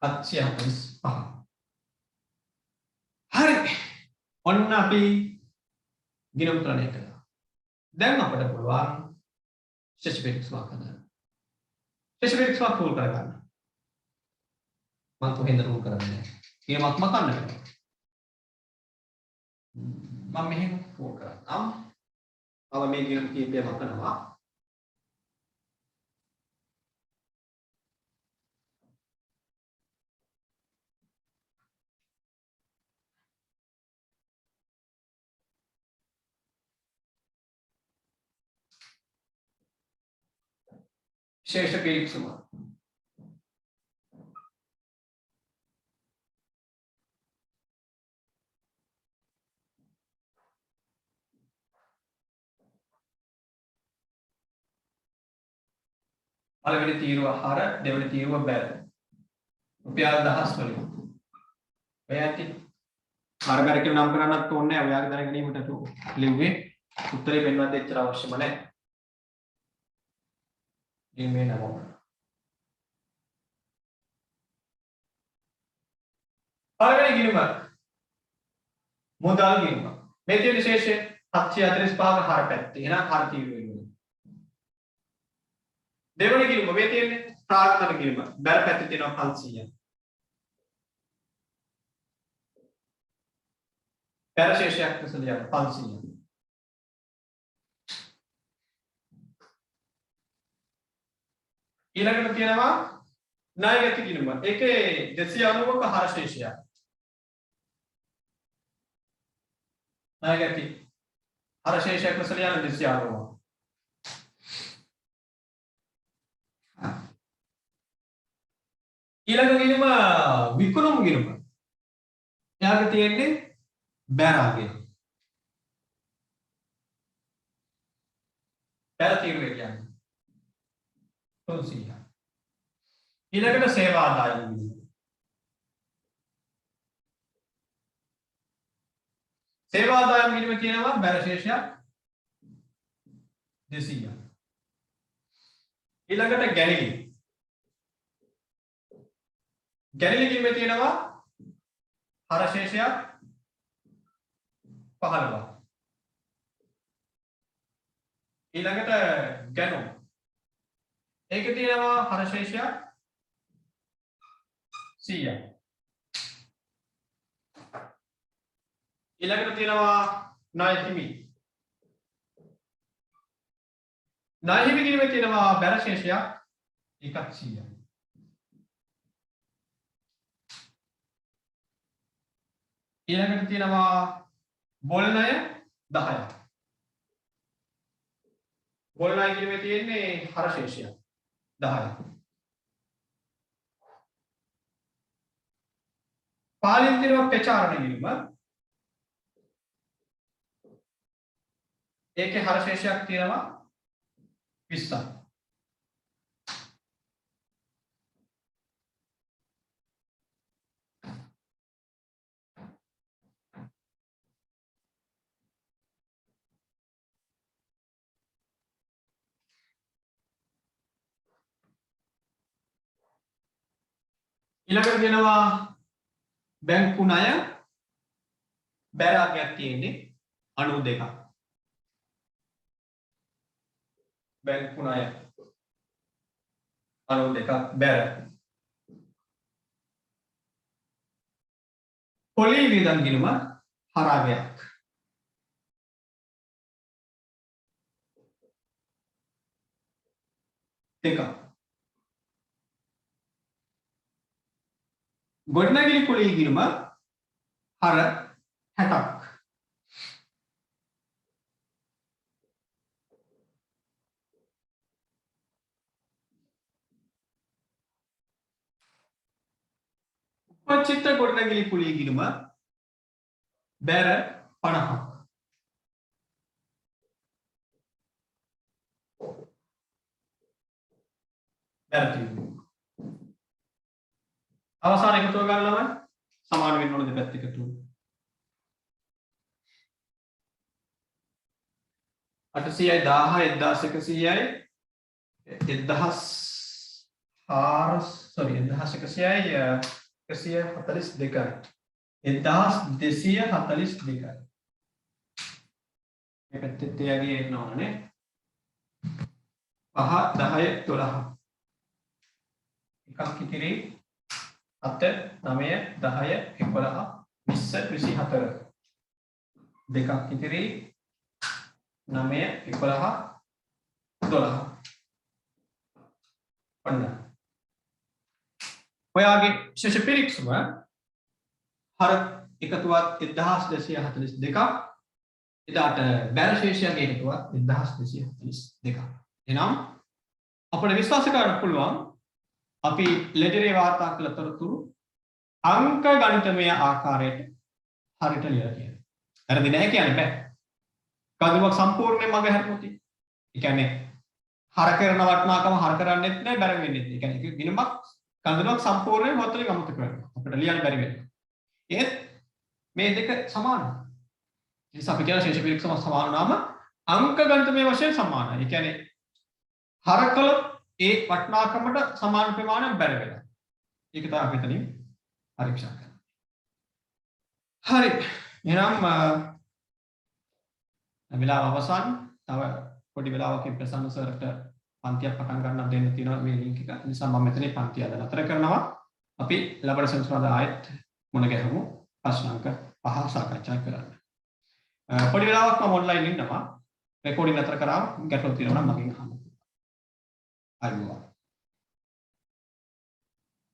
S1: 745. හරි. ඔන්න අපි ගිණුම් ක්‍රමය කළා. දැන් අපිට පුළුවන් ශේෂපෙක්ස් වාකන. ශේෂපෙක්ස් වාක රූල් කරගන්න. මම කොහෙන්ද රූල් කරන්නේ? කියමක් මතන්න බෑ. මම මෙහෙම රූල් කරන්නම්. මම මේ ගිණුම් කීපය මතනවා. ශේෂ පිරික්සුම. පළවෙනි තීරුව හර, දෙවෙනි තීරුව බැර. රුපියල් 1000 වලින්. ඔය ඇති මාර්ගාර කියලා නම් කරන්නත් ඕනේ නැහැ. ඔයාගේ දැන ගැනීමට ලිව්වේ. උත්තරේ පෙන්වන්න දෙච්චර අවශ්‍යම නැහැ. මේ නම. පළවෙනි ගිණුම මුදල් ගිණුම. මේ තියෙන විශේෂය 745ක හර පැත්තේ. එහෙනම් හර තීරුවේ වෙනවා. දෙවෙනි ගිණුම මේ තියෙන්නේ ප්‍රාග්ධන ගිණුම. බැල පැත්තේ තියෙනවා 500. බැල ශේෂයක් විසඳියක් 500. ඊළඟට තියෙනවා ණයගැති ගිණුම. ඒකේ 290ක හර ශේෂයක්. ණයගැති හර ශේෂයක් විසඳ යන 290. ඊළඟ ගිණුම විකුණුම් ගිණුම. එයාගේ තියෙන්නේ බැරාගේ. බැර තීරුවේ කියන්නේ 300. ඊළඟට සේවා ආදායම ගිණුම. සේවා ආදායම ගිණුම කියනවා බැර ශේෂයක් 200. ඊළඟට ගැණිලි. ගැණිලි ගිණුමේ තියෙනවා හර ශේෂයක් 15. ඊළඟට ගැණුම්. ඒකේ තියෙනවා හර ශේෂයක් 100ක්. ඊළඟට තියෙනවා ණය හිමි. ණය හිමි ගිණුමේ තියෙනවා බැර ශේෂයක් 100ක්. ඊළඟට තියෙනවා බොල් ණය 10ක්. බොල් ණය ගිණුමේ තියෙන්නේ හර ශේෂයක් 10ක්. පාලියෙන් තියෙනවා ප්‍රචාරණ ගිණුම. ඒකේ හර ශේෂයක් තියෙනවා 20ක්. ඊළඟට දෙනවා බැංකු ණය බැරාගයක් තියෙන්නේ 92ක්. බැංකු ණය 92ක් බැර. පොලි වියදම් ගිණුම හරාගයක්. දෙකක්. ගොඩනැගිලි පොලි ගිණුම හර 60ක්. උපචිත්ත ගොඩනැගිලි පොලි ගිණුම බැර 50ක්. බැර තියෙනවා. අවසාන එකතුව ගන්න ළමයි සමාන වෙන්න ඕන දෙපැත්ත එකතුව. 800යි 1000යි 1100යි 1100යි 142යි 1242යි. මේ පැත්තේ තියාගේ එන්න ඕනේ 5 10 12 එකක් ඉතිරි 7 9 10 11 20 24 දෙකක් ඉතිරි 9 11 12 ඔන්න ඔයාගේ ශේෂ පිරික්සම හර එකතුවත් 1242ක් එදාට බැර ශේෂයගේ එකතුවත් 1242ක්. එනම් අපිට විශ්වාස කරන්න පුළුවන් අපි ලෙඩරේ වාර්තා කළ තොරතුරු අංක ගණිතමය ආකාරයට හරියට ලියලා තියෙනවා. වැරදි නැහැ කියන්න බෑ. කඳුමක් සම්පූර්ණයෙන් මග හැරුණොත් ඒ කියන්නේ හර කරන වටනාකම හර කරන්නේත් නැහැ බැර වෙන්නේත් නැහැ. ඒ කියන්නේ ගිණුමක් කඳුලක් සම්පූර්ණයෙන් වතුරෙන් අමතක වෙනවා. අපිට ලියන්න බැරි වෙනවා. ඒත් මේ දෙක සමානයි. ඒ නිසා අපි කියන ශේෂ පිරික්ස සමාන වුණාම අංක ගණිතමය වශයෙන් සමානයි. ඒ කියන්නේ හරකල ඒ වටිනාකමට සමාන ප්‍රමාණයක් බැර වෙනවා. ඒක තමයි අපි එතනින් පරීක්ෂා කරන්නේ. හරි. එහෙනම් වෙලාව අවසන්. තව පොඩි වෙලාවකින් ප්‍රසන්න සර්ට පන්තියක් පටන් ගන්න දෙන්න තියෙනවා මේ ලින්ක් එක. ඒ නිසා මම මෙතනින් පන්තිය අද නතර කරනවා. අපි ලබන සෙන්සුරාදා ආයෙත් මුණ ගැහමු. ප්‍රශ්න අංක 5 සාකච්ඡා කරන්න. පොඩි වෙලාවක් මම ඔන්ලයින් ඉන්නවා. රෙකෝඩින් නතර කරා ගැටලු තියෙනවා නම් මගෙන් අහන්න. අයිබෝවන්.